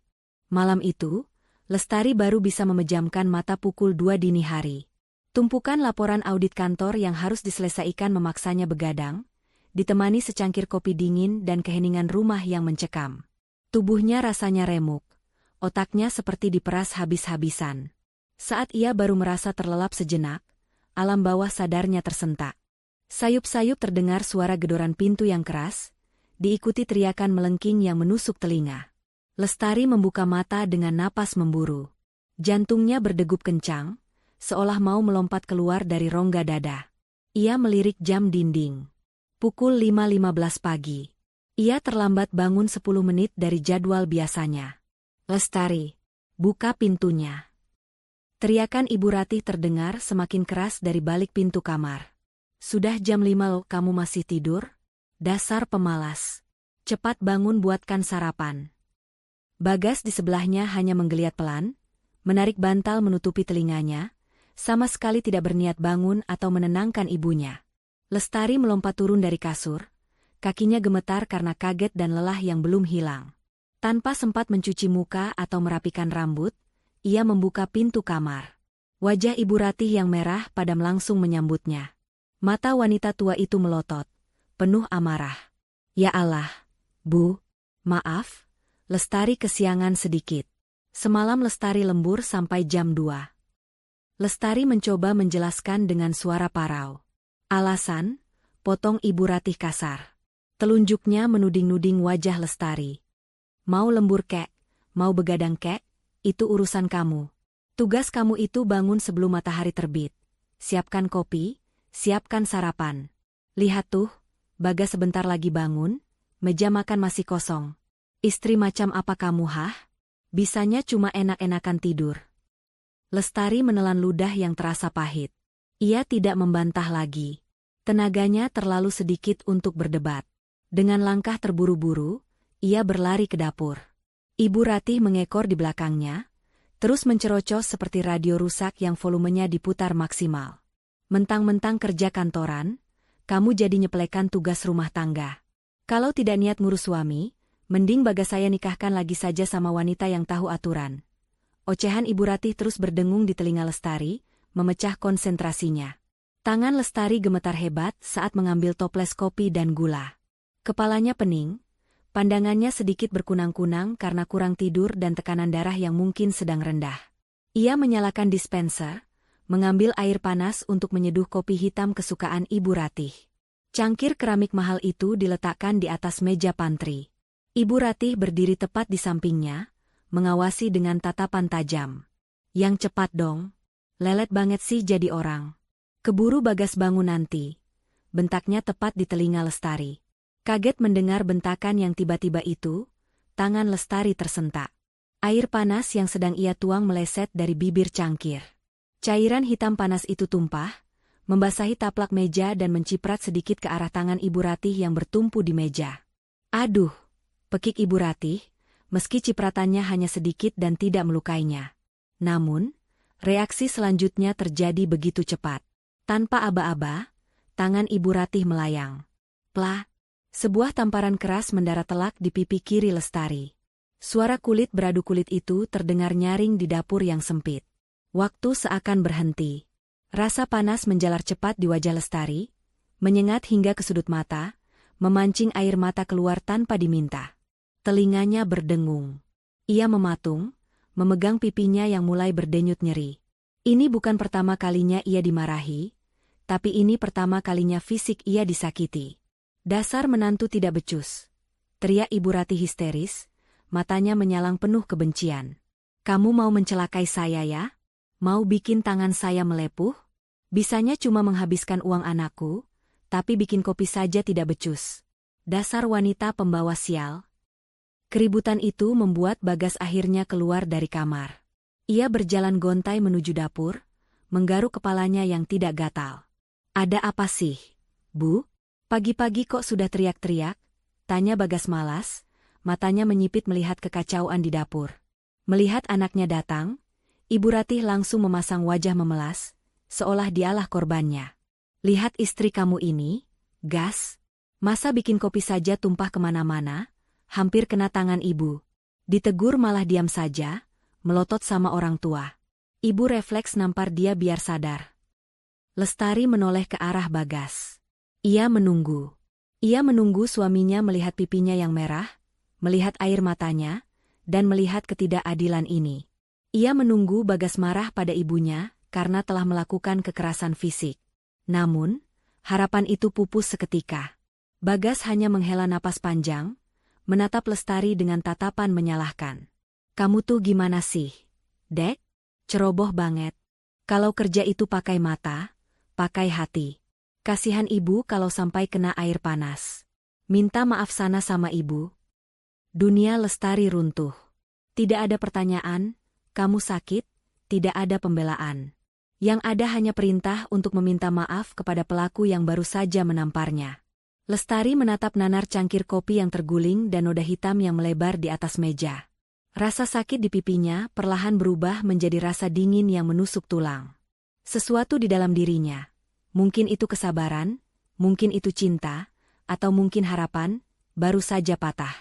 Speaker 1: Malam itu, Lestari baru bisa memejamkan mata pukul 2 dini hari. Tumpukan laporan audit kantor yang harus diselesaikan memaksanya begadang, ditemani secangkir kopi dingin dan keheningan rumah yang mencekam. Tubuhnya rasanya remuk, otaknya seperti diperas habis-habisan. Saat ia baru merasa terlelap sejenak, alam bawah sadarnya tersentak. Sayup-sayup terdengar suara gedoran pintu yang keras, diikuti teriakan melengking yang menusuk telinga. Lestari membuka mata dengan napas memburu. Jantungnya berdegup kencang, seolah mau melompat keluar dari rongga dada. Ia melirik jam dinding. Pukul 5.15 pagi. Ia terlambat bangun 10 menit dari jadwal biasanya. Lestari, buka pintunya. Teriakan Ibu Ratih terdengar semakin keras dari balik pintu kamar. Sudah jam 5 loh, kamu masih tidur? Dasar pemalas. Cepat bangun buatkan sarapan. Bagas di sebelahnya hanya menggeliat pelan, menarik bantal menutupi telinganya, sama sekali tidak berniat bangun atau menenangkan ibunya. Lestari melompat turun dari kasur, kakinya gemetar karena kaget dan lelah yang belum hilang. Tanpa sempat mencuci muka atau merapikan rambut, ia membuka pintu kamar. Wajah Ibu Ratih yang merah padam langsung menyambutnya. Mata wanita tua itu melotot, penuh amarah. Ya Allah, Bu, maaf, Lestari kesiangan sedikit. Semalam Lestari lembur sampai jam 2. Lestari mencoba menjelaskan dengan suara parau. Alasan, potong Ibu Ratih kasar. Telunjuknya menuding-nuding wajah Lestari. Mau lembur kek, mau begadang kek, itu urusan kamu. Tugas kamu itu bangun sebelum matahari terbit. Siapkan kopi, siapkan sarapan. Lihat tuh, Bagas sebentar lagi bangun, meja makan masih kosong. Istri macam apa kamu hah? Bisanya cuma enak-enakan tidur. Lestari menelan ludah yang terasa pahit. Ia tidak membantah lagi. Tenaganya terlalu sedikit untuk berdebat. Dengan langkah terburu-buru, ia berlari ke dapur. Ibu Ratih mengekor di belakangnya, terus mencerocos seperti radio rusak yang volumenya diputar maksimal. Mentang-mentang kerja kantoran, kamu jadi nyepelekan tugas rumah tangga. Kalau tidak niat ngurus suami, mending Bagas saya nikahkan lagi saja sama wanita yang tahu aturan. Ocehan Ibu Ratih terus berdengung di telinga Lestari, memecah konsentrasinya. Tangan Lestari gemetar hebat saat mengambil toples kopi dan gula. Kepalanya pening, pandangannya sedikit berkunang-kunang karena kurang tidur dan tekanan darah yang mungkin sedang rendah. Ia menyalakan dispenser, mengambil air panas untuk menyeduh kopi hitam kesukaan Ibu Ratih. Cangkir keramik mahal itu diletakkan di atas meja pantry. Ibu Ratih berdiri tepat di sampingnya, mengawasi dengan tatapan tajam. Yang cepat dong. Lelet banget sih jadi orang. Keburu Bagas bangun nanti. Bentaknya tepat di telinga Lestari. Kaget mendengar bentakan yang tiba-tiba itu, tangan Lestari tersentak. Air panas yang sedang ia tuang meleset dari bibir cangkir. Cairan hitam panas itu tumpah, membasahi taplak meja dan menciprat sedikit ke arah tangan Ibu Ratih yang bertumpu di meja. Aduh, pekik Ibu Ratih, meski cipratannya hanya sedikit dan tidak melukainya. Namun, reaksi selanjutnya terjadi begitu cepat. Tanpa aba-aba, tangan Ibu Ratih melayang. Plah, sebuah tamparan keras mendarat telak di pipi kiri Lestari. Suara kulit beradu kulit itu terdengar nyaring di dapur yang sempit. Waktu seakan berhenti. Rasa panas menjalar cepat di wajah Lestari, menyengat hingga ke sudut mata, memancing air mata keluar tanpa diminta. Telinganya berdengung. Ia mematung, memegang pipinya yang mulai berdenyut nyeri. Ini bukan pertama kalinya ia dimarahi, tapi ini pertama kalinya fisik ia disakiti. Dasar menantu tidak becus. Teriak Ibu Ratih histeris, matanya menyalang penuh kebencian. Kamu mau mencelakai saya ya? Mau bikin tangan saya melepuh? Bisanya cuma menghabiskan uang anakku, tapi bikin kopi saja tidak becus. Dasar wanita pembawa sial. Keributan itu membuat Bagas akhirnya keluar dari kamar. Ia berjalan gontai menuju dapur, menggaruk kepalanya yang tidak gatal. Ada apa sih, Bu? Pagi-pagi kok sudah teriak-teriak? Tanya Bagas malas, matanya menyipit melihat kekacauan di dapur. Melihat anaknya datang, Ibu Ratih langsung memasang wajah memelas, seolah dialah korbannya. Lihat istri kamu ini, gas. Masa bikin kopi saja tumpah kemana-mana, hampir kena tangan ibu. Ditegur malah diam saja, melotot sama orang tua. Ibu refleks nampar dia biar sadar. Lestari menoleh ke arah Bagas. Ia menunggu. Ia menunggu suaminya melihat pipinya yang merah, melihat air matanya, dan melihat ketidakadilan ini. Ia menunggu Bagas marah pada ibunya karena telah melakukan kekerasan fisik. Namun, Harapan itu pupus seketika. Bagas hanya menghela napas panjang, menatap Lestari dengan tatapan menyalahkan. Kamu tuh gimana sih, Dek? Ceroboh banget. Kalau kerja itu pakai mata, pakai hati. Kasihan ibu kalau sampai kena air panas. Minta maaf sana sama ibu. Dunia Lestari runtuh. Tidak ada pertanyaan, kamu sakit, tidak ada pembelaan. Yang ada hanya perintah untuk meminta maaf kepada pelaku yang baru saja menamparnya. Lestari menatap nanar cangkir kopi yang terguling dan noda hitam yang melebar di atas meja. Rasa sakit di pipinya perlahan berubah menjadi rasa dingin yang menusuk tulang. Sesuatu di dalam dirinya, mungkin itu kesabaran, mungkin itu cinta, atau mungkin harapan, baru saja patah.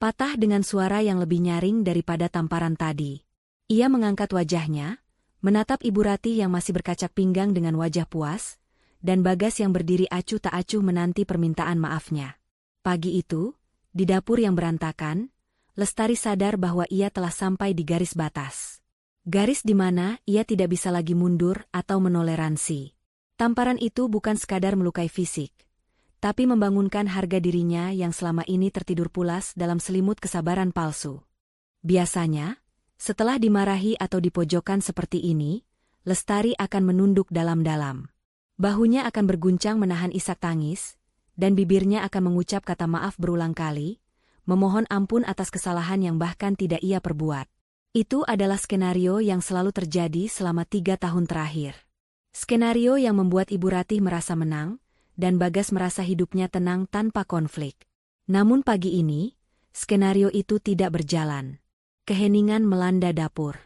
Speaker 1: Patah dengan suara yang lebih nyaring daripada tamparan tadi. Ia mengangkat wajahnya, menatap Ibu Ratih yang masih berkacak pinggang dengan wajah puas, dan Bagas yang berdiri acuh tak acuh menanti permintaan maafnya. Pagi itu, di dapur yang berantakan, Lestari sadar bahwa ia telah sampai di garis batas. Garis di mana ia tidak bisa lagi mundur atau menoleransi. Tamparan itu bukan sekadar melukai fisik, tapi membangunkan harga dirinya yang selama ini tertidur pulas dalam selimut kesabaran palsu. Biasanya, setelah dimarahi atau dipojokkan seperti ini, Lestari akan menunduk dalam-dalam. Bahunya akan berguncang menahan isak tangis, dan bibirnya akan mengucap kata maaf berulang kali, memohon ampun atas kesalahan yang bahkan tidak ia perbuat. Itu adalah skenario yang selalu terjadi selama 3 tahun terakhir. Skenario yang membuat Ibu Ratih merasa menang, dan Bagas merasa hidupnya tenang tanpa konflik. Namun pagi ini, skenario itu tidak berjalan. Keheningan melanda dapur.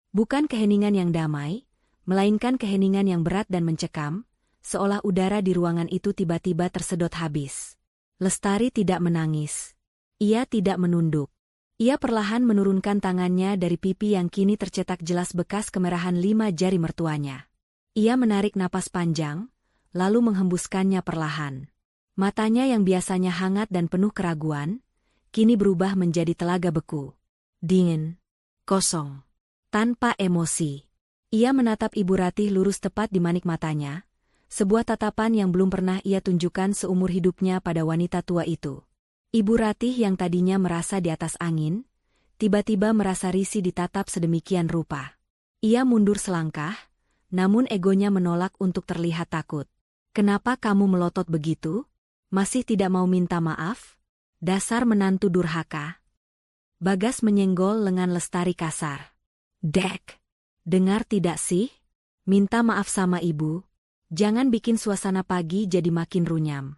Speaker 1: Bukan keheningan yang damai, melainkan keheningan yang berat dan mencekam, seolah udara di ruangan itu tiba-tiba tersedot habis. Lestari tidak menangis. Ia tidak menunduk. Ia perlahan menurunkan tangannya dari pipi yang kini tercetak jelas bekas kemerahan 5 jari mertuanya. Ia menarik napas panjang, lalu menghembuskannya perlahan. Matanya yang biasanya hangat dan penuh keraguan, kini berubah menjadi telaga beku. Dingin. Kosong. Tanpa emosi. Ia menatap Ibu Ratih lurus tepat di manik matanya, sebuah tatapan yang belum pernah ia tunjukkan seumur hidupnya pada wanita tua itu. Ibu Ratih yang tadinya merasa di atas angin, tiba-tiba merasa risih ditatap sedemikian rupa. Ia mundur selangkah, namun egonya menolak untuk terlihat takut. Kenapa kamu melotot begitu? Masih tidak mau minta maaf? Dasar menantu durhaka. Bagas menyenggol lengan Lestari kasar. Dek, dengar tidak sih? Minta maaf sama ibu. Jangan bikin suasana pagi jadi makin runyam.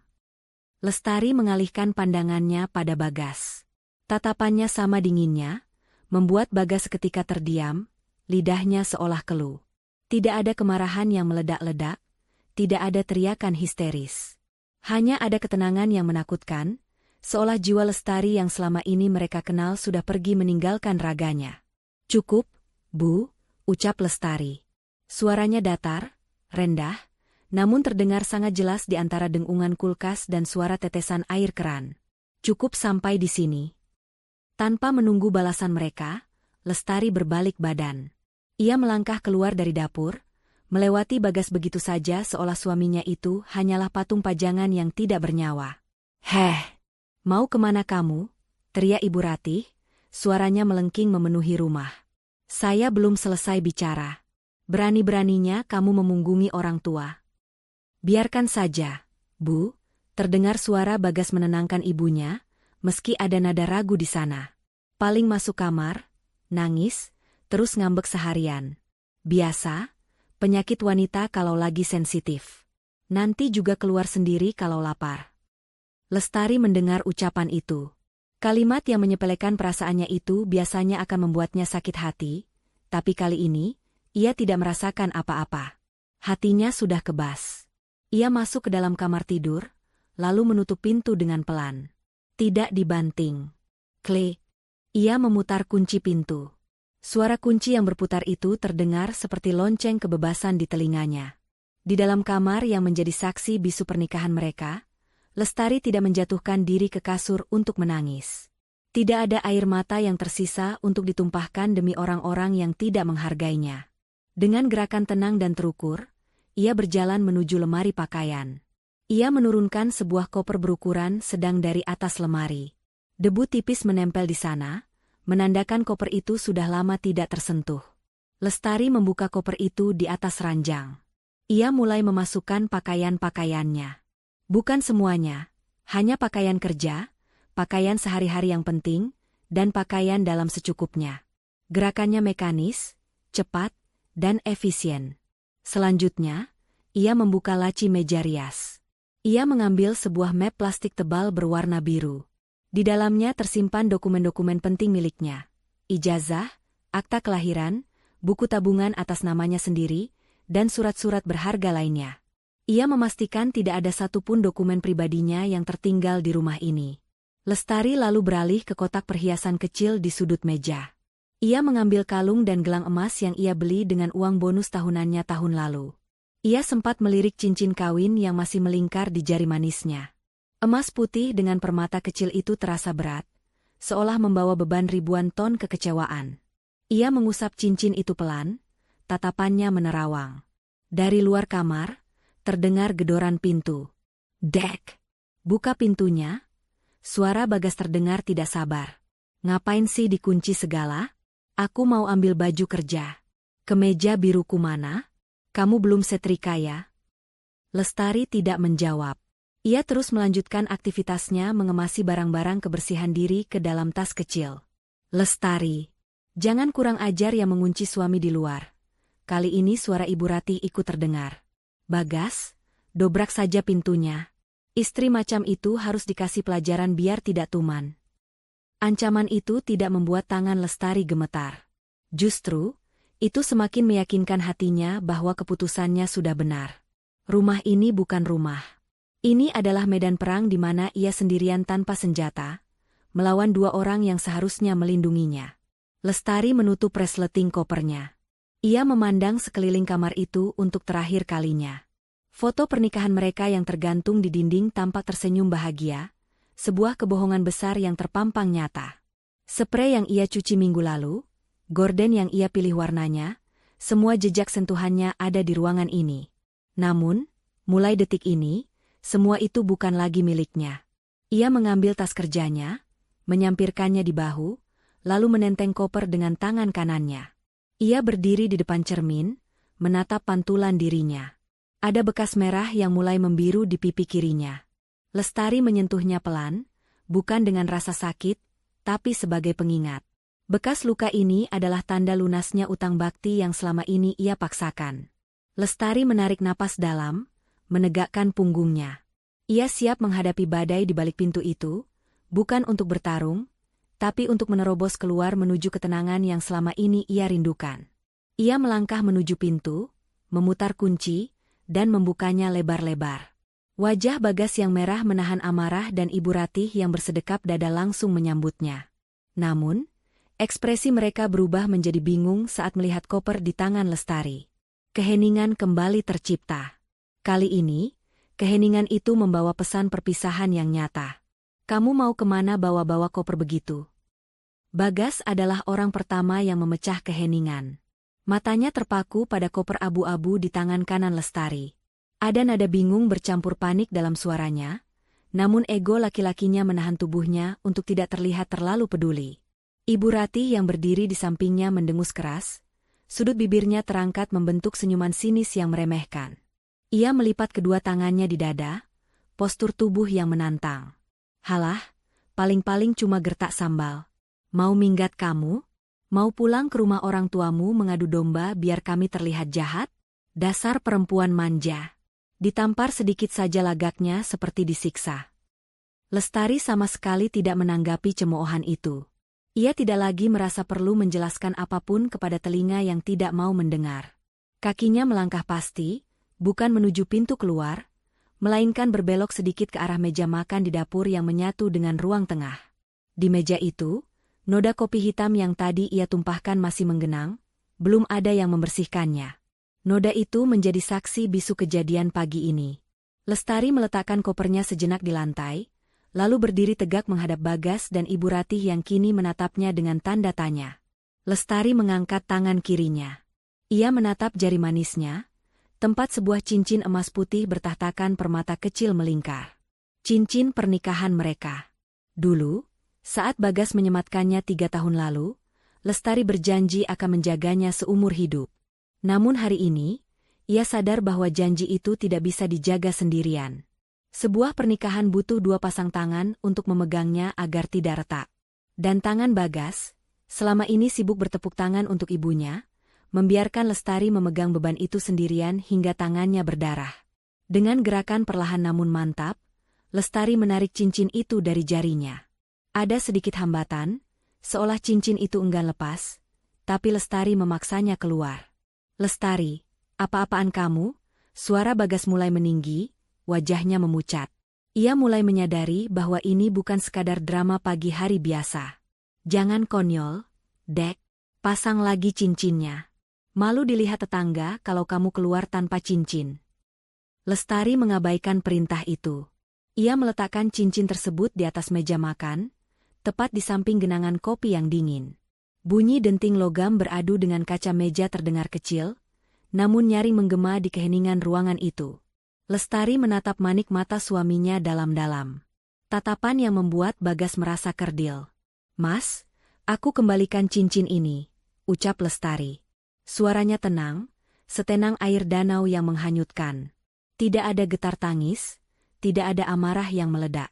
Speaker 1: Lestari mengalihkan pandangannya pada Bagas. Tatapannya sama dinginnya, membuat Bagas seketika terdiam, lidahnya seolah keluh. Tidak ada kemarahan yang meledak-ledak, tidak ada teriakan histeris. Hanya ada ketenangan yang menakutkan, seolah jiwa Lestari yang selama ini mereka kenal sudah pergi meninggalkan raganya. Cukup, Bu, ucap Lestari. Suaranya datar, rendah, namun terdengar sangat jelas di antara dengungan kulkas dan suara tetesan air keran. Cukup sampai di sini. Tanpa menunggu balasan mereka, Lestari berbalik badan. Ia melangkah keluar dari dapur, melewati Bagas begitu saja seolah suaminya itu hanyalah patung pajangan yang tidak bernyawa. Heh, mau kemana kamu? Teriak Ibu Ratih, suaranya melengking memenuhi rumah. Saya belum selesai bicara. Berani-beraninya kamu memunggungi orang tua. Biarkan saja, Bu, terdengar suara Bagas menenangkan ibunya, meski ada nada ragu di sana. Paling masuk kamar, nangis, terus ngambek seharian. Biasa, penyakit wanita kalau lagi sensitif. Nanti juga keluar sendiri kalau lapar. Lestari mendengar ucapan itu. Kalimat yang menyepelekan perasaannya itu biasanya akan membuatnya sakit hati, tapi kali ini, ia tidak merasakan apa-apa. Hatinya sudah kebas. Ia masuk ke dalam kamar tidur, lalu menutup pintu dengan pelan. Tidak dibanting. Klik. Ia memutar kunci pintu. Suara kunci yang berputar itu terdengar seperti lonceng kebebasan di telinganya. Di dalam kamar yang menjadi saksi bisu pernikahan mereka, Lestari tidak menjatuhkan diri ke kasur untuk menangis. Tidak ada air mata yang tersisa untuk ditumpahkan demi orang-orang yang tidak menghargainya. Dengan gerakan tenang dan terukur, ia berjalan menuju lemari pakaian. Ia menurunkan sebuah koper berukuran sedang dari atas lemari. Debu tipis menempel di sana, menandakan koper itu sudah lama tidak tersentuh. Lestari membuka koper itu di atas ranjang. Ia mulai memasukkan pakaian-pakaiannya. Bukan semuanya, hanya pakaian kerja, pakaian sehari-hari yang penting, dan pakaian dalam secukupnya. Gerakannya mekanis, cepat, dan efisien. Selanjutnya, ia membuka laci meja rias. Ia mengambil sebuah map plastik tebal berwarna biru. Di dalamnya tersimpan dokumen-dokumen penting miliknya. Ijazah, akta kelahiran, buku tabungan atas namanya sendiri, dan surat-surat berharga lainnya. Ia memastikan tidak ada satupun dokumen pribadinya yang tertinggal di rumah ini. Lestari lalu beralih ke kotak perhiasan kecil di sudut meja. Ia mengambil kalung dan gelang emas yang ia beli dengan uang bonus tahunannya tahun lalu. Ia sempat melirik cincin kawin yang masih melingkar di jari manisnya. Emas putih dengan permata kecil itu terasa berat, seolah membawa beban ribuan ton kekecewaan. Ia mengusap cincin itu pelan, tatapannya menerawang. Dari luar kamar, terdengar gedoran pintu. Dek! Buka pintunya. Suara Bagas terdengar tidak sabar. Ngapain sih dikunci segala? Aku mau ambil baju kerja. Kemeja biruku mana? Kamu belum setrika ya? Lestari tidak menjawab. Ia terus melanjutkan aktivitasnya mengemasi barang-barang kebersihan diri ke dalam tas kecil. Lestari, jangan kurang ajar yang mengunci suami di luar. Kali ini suara Ibu Ratih ikut terdengar. Bagas, dobrak saja pintunya. Istri macam itu harus dikasih pelajaran biar tidak tuman. Ancaman itu tidak membuat tangan Lestari gemetar. Justru, itu semakin meyakinkan hatinya bahwa keputusannya sudah benar. Rumah ini bukan rumah. Ini adalah medan perang di mana ia sendirian tanpa senjata, melawan dua orang yang seharusnya melindunginya. Lestari menutup resleting kopernya. Ia memandang sekeliling kamar itu untuk terakhir kalinya. Foto pernikahan mereka yang tergantung di dinding tampak tersenyum bahagia, sebuah kebohongan besar yang terpampang nyata. Sprei yang ia cuci minggu lalu, gorden yang ia pilih warnanya, semua jejak sentuhannya ada di ruangan ini. Namun, mulai detik ini, semua itu bukan lagi miliknya. Ia mengambil tas kerjanya, menyampirkannya di bahu, lalu menenteng koper dengan tangan kanannya. Ia berdiri di depan cermin, menatap pantulan dirinya. Ada bekas merah yang mulai membiru di pipi kirinya. Lestari menyentuhnya pelan, bukan dengan rasa sakit, tapi sebagai pengingat. Bekas luka ini adalah tanda lunasnya utang bakti yang selama ini ia paksakan. Lestari menarik napas dalam, menegakkan punggungnya. Ia siap menghadapi badai di balik pintu itu, bukan untuk bertarung, tapi untuk menerobos keluar menuju ketenangan yang selama ini ia rindukan. Ia melangkah menuju pintu, memutar kunci, dan membukanya lebar-lebar. Wajah Bagas yang merah menahan amarah dan Ibu Ratih yang bersedekap dada langsung menyambutnya. Namun, ekspresi mereka berubah menjadi bingung saat melihat koper di tangan Lestari. Keheningan kembali tercipta. Kali ini, keheningan itu membawa pesan perpisahan yang nyata. Kamu mau kemana bawa-bawa koper begitu? Bagas adalah orang pertama yang memecah keheningan. Matanya terpaku pada koper abu-abu di tangan kanan Lestari. Ada nada bingung bercampur panik dalam suaranya, namun ego laki-lakinya menahan tubuhnya untuk tidak terlihat terlalu peduli. Ibu Ratih yang berdiri di sampingnya mendengus keras, sudut bibirnya terangkat membentuk senyuman sinis yang meremehkan. Ia melipat kedua tangannya di dada, postur tubuh yang menantang. Halah, paling-paling cuma gertak sambal. Mau minggat kamu? Mau pulang ke rumah orang tuamu mengadu domba biar kami terlihat jahat? Dasar perempuan manja. Ditampar sedikit saja lagaknya seperti disiksa. Lestari sama sekali tidak menanggapi cemoohan itu. Ia tidak lagi merasa perlu menjelaskan apapun kepada telinga yang tidak mau mendengar. Kakinya melangkah pasti, bukan menuju pintu keluar, melainkan berbelok sedikit ke arah meja makan di dapur yang menyatu dengan ruang tengah. Di meja itu, noda kopi hitam yang tadi ia tumpahkan masih menggenang, belum ada yang membersihkannya. Noda itu menjadi saksi bisu kejadian pagi ini. Lestari meletakkan kopernya sejenak di lantai, lalu berdiri tegak menghadap Bagas dan Ibu Ratih yang kini menatapnya dengan tanda tanya. Lestari mengangkat tangan kirinya. Ia menatap jari manisnya, Tempat sebuah cincin emas putih bertahtakan permata kecil melingkar. Cincin pernikahan mereka. Dulu, saat Bagas menyematkannya 3 tahun lalu, Lestari berjanji akan menjaganya seumur hidup. Namun hari ini, ia sadar bahwa janji itu tidak bisa dijaga sendirian. Sebuah pernikahan butuh 2 pasang tangan untuk memegangnya agar tidak retak. Dan tangan Bagas, selama ini sibuk bertepuk tangan untuk ibunya, membiarkan Lestari memegang beban itu sendirian hingga tangannya berdarah. Dengan gerakan perlahan namun mantap, Lestari menarik cincin itu dari jarinya. Ada sedikit hambatan, seolah cincin itu enggan lepas, tapi Lestari memaksanya keluar. "Lestari, apa-apaan kamu?" Suara Bagas mulai meninggi, wajahnya memucat. Ia mulai menyadari bahwa ini bukan sekadar drama pagi hari biasa. "Jangan konyol, Dek, pasang lagi cincinnya. Malu dilihat tetangga kalau kamu keluar tanpa cincin." Lestari mengabaikan perintah itu. Ia meletakkan cincin tersebut di atas meja makan, tepat di samping genangan kopi yang dingin. Bunyi denting logam beradu dengan kaca meja terdengar kecil, namun nyaring menggema di keheningan ruangan itu. Lestari menatap manik mata suaminya dalam-dalam. Tatapan yang membuat Bagas merasa kerdil. "Mas, aku kembalikan cincin ini," ucap Lestari. Suaranya tenang, setenang air danau yang menghanyutkan. Tidak ada getar tangis, tidak ada amarah yang meledak.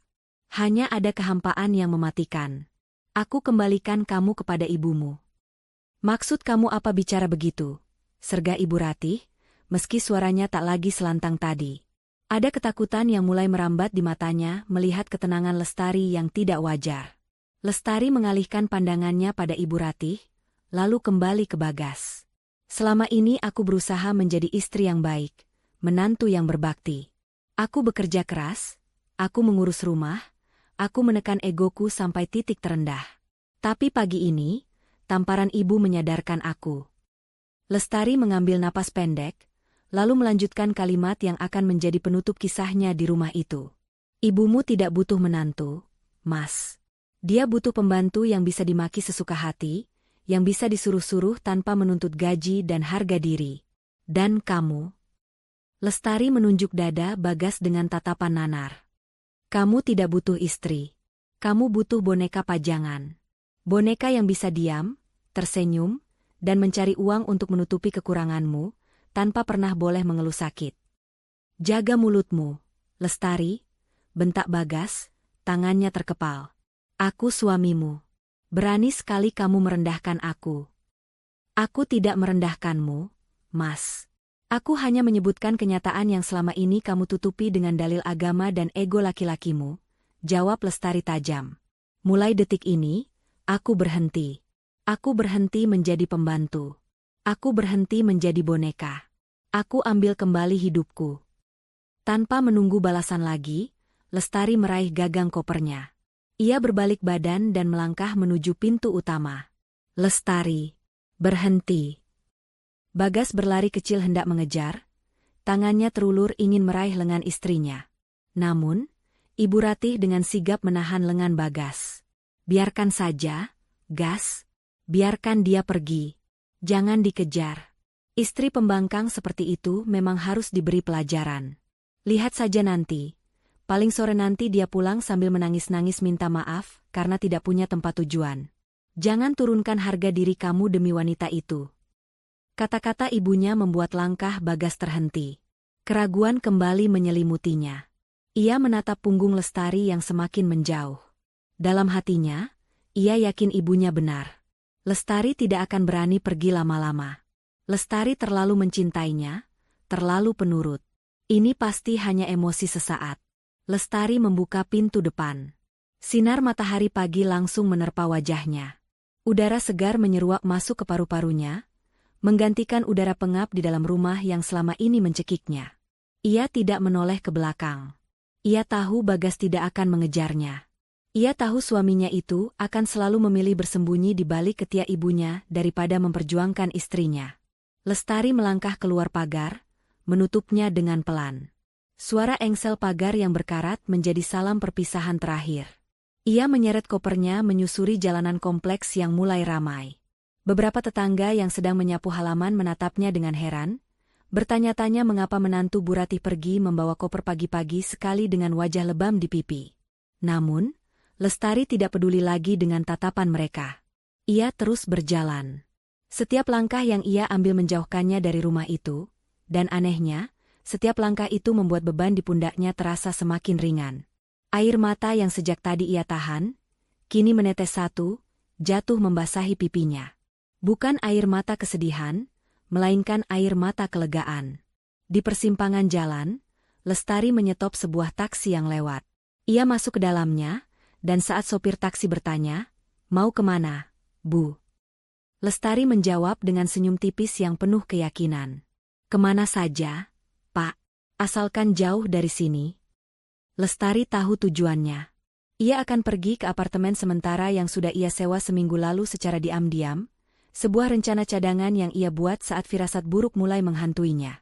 Speaker 1: Hanya ada kehampaan yang mematikan. "Aku kembalikan kamu kepada ibumu." "Maksud kamu apa bicara begitu?" serga Ibu Ratih, meski suaranya tak lagi selantang tadi. Ada ketakutan yang mulai merambat di matanya melihat ketenangan Lestari yang tidak wajar. Lestari mengalihkan pandangannya pada Ibu Ratih, lalu kembali ke Bagas. "Selama ini aku berusaha menjadi istri yang baik, menantu yang berbakti. Aku bekerja keras, aku mengurus rumah, aku menekan egoku sampai titik terendah. Tapi pagi ini, tamparan ibu menyadarkan aku." Lestari mengambil napas pendek, lalu melanjutkan kalimat yang akan menjadi penutup kisahnya di rumah itu. "Ibumu tidak butuh menantu, Mas. Dia butuh pembantu yang bisa dimaki sesuka hati, yang bisa disuruh-suruh tanpa menuntut gaji dan harga diri. Dan kamu?" Lestari menunjuk dada Bagas dengan tatapan nanar. "Kamu tidak butuh istri. Kamu butuh boneka pajangan. Boneka yang bisa diam, tersenyum, dan mencari uang untuk menutupi kekuranganmu, tanpa pernah boleh mengeluh sakit." "Jaga mulutmu, Lestari," bentak Bagas, tangannya terkepal. "Aku suamimu. Berani sekali kamu merendahkan aku." "Aku tidak merendahkanmu, Mas. Aku hanya menyebutkan kenyataan yang selama ini kamu tutupi dengan dalil agama dan ego laki-lakimu," jawab Lestari tajam. "Mulai detik ini, aku berhenti. Aku berhenti menjadi pembantu. Aku berhenti menjadi boneka. Aku ambil kembali hidupku." Tanpa menunggu balasan lagi, Lestari meraih gagang kopernya. Ia berbalik badan dan melangkah menuju pintu utama. "Lestari, berhenti." Bagas berlari kecil hendak mengejar, tangannya terulur ingin meraih lengan istrinya. Namun, Ibu Ratih dengan sigap menahan lengan Bagas. "Biarkan saja, Gas. Biarkan dia pergi. Jangan dikejar. Istri pembangkang seperti itu memang harus diberi pelajaran. Lihat saja nanti. Paling sore nanti dia pulang sambil menangis-nangis minta maaf karena tidak punya tempat tujuan. Jangan turunkan harga diri kamu demi wanita itu." Kata-kata ibunya membuat langkah Bagas terhenti. Keraguan kembali menyelimutinya. Ia menatap punggung Lestari yang semakin menjauh. Dalam hatinya, ia yakin ibunya benar. Lestari tidak akan berani pergi lama-lama. Lestari terlalu mencintainya, terlalu penurut. Ini pasti hanya emosi sesaat. Lestari membuka pintu depan. Sinar matahari pagi langsung menerpa wajahnya. Udara segar menyeruak masuk ke paru-parunya, menggantikan udara pengap di dalam rumah yang selama ini mencekiknya. Ia tidak menoleh ke belakang. Ia tahu Bagas tidak akan mengejarnya. Ia tahu suaminya itu akan selalu memilih bersembunyi di balik ketiak ibunya daripada memperjuangkan istrinya. Lestari melangkah keluar pagar, menutupnya dengan pelan. Suara engsel pagar yang berkarat menjadi salam perpisahan terakhir. Ia menyeret kopernya menyusuri jalanan kompleks yang mulai ramai. Beberapa tetangga yang sedang menyapu halaman menatapnya dengan heran, Bertanya-tanya mengapa menantu Bu Ratih pergi membawa koper pagi-pagi sekali dengan wajah lebam di pipi. Namun, Lestari tidak peduli lagi dengan tatapan mereka. Ia terus berjalan. Setiap langkah yang ia ambil menjauhkannya dari rumah itu, dan anehnya, setiap langkah itu membuat beban di pundaknya terasa semakin ringan. Air mata yang sejak tadi ia tahan, kini menetes satu, jatuh membasahi pipinya. Bukan air mata kesedihan, melainkan air mata kelegaan. Di persimpangan jalan, Lestari menyetop sebuah taksi yang lewat. Ia masuk ke dalamnya, dan saat sopir taksi bertanya, "Mau kemana, Bu?" Lestari menjawab dengan senyum tipis yang penuh keyakinan. "Kemana saja, Pak, asalkan jauh dari sini." Lestari tahu tujuannya. Ia akan pergi ke apartemen sementara yang sudah ia sewa seminggu lalu secara diam-diam, sebuah rencana cadangan yang ia buat saat firasat buruk mulai menghantuinya.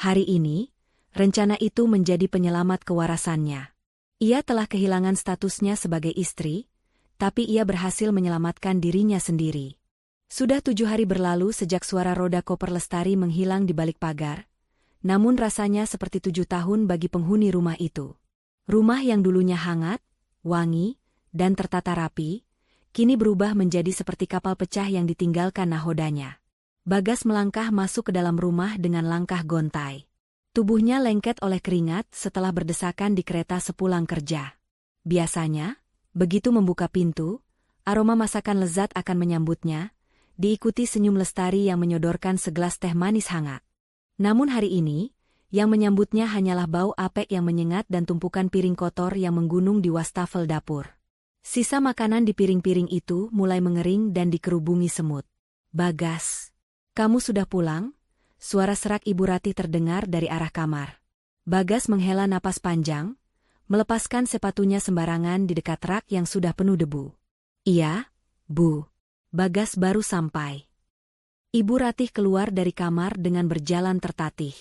Speaker 1: Hari ini, rencana itu menjadi penyelamat kewarasannya. Ia telah kehilangan statusnya sebagai istri, tapi ia berhasil menyelamatkan dirinya sendiri. Sudah 7 hari berlalu sejak suara roda koper Lestari menghilang di balik pagar, namun rasanya seperti 7 tahun bagi penghuni rumah itu. Rumah yang dulunya hangat, wangi, dan tertata rapi, kini berubah menjadi seperti kapal pecah yang ditinggalkan nahodanya. Bagas melangkah masuk ke dalam rumah dengan langkah gontai. Tubuhnya lengket oleh keringat setelah berdesakan di kereta sepulang kerja. Biasanya, begitu membuka pintu, aroma masakan lezat akan menyambutnya, diikuti senyum Lestari yang menyodorkan segelas teh manis hangat. Namun hari ini, yang menyambutnya hanyalah bau apek yang menyengat dan tumpukan piring kotor yang menggunung di wastafel dapur. Sisa makanan di piring-piring itu mulai mengering dan dikerubungi semut. "Bagas, kamu sudah pulang?" Suara serak Ibu Ratih terdengar dari arah kamar. Bagas menghela napas panjang, melepaskan sepatunya sembarangan di dekat rak yang sudah penuh debu. "Iya, Bu. Bagas baru sampai." Ibu Ratih keluar dari kamar dengan berjalan tertatih.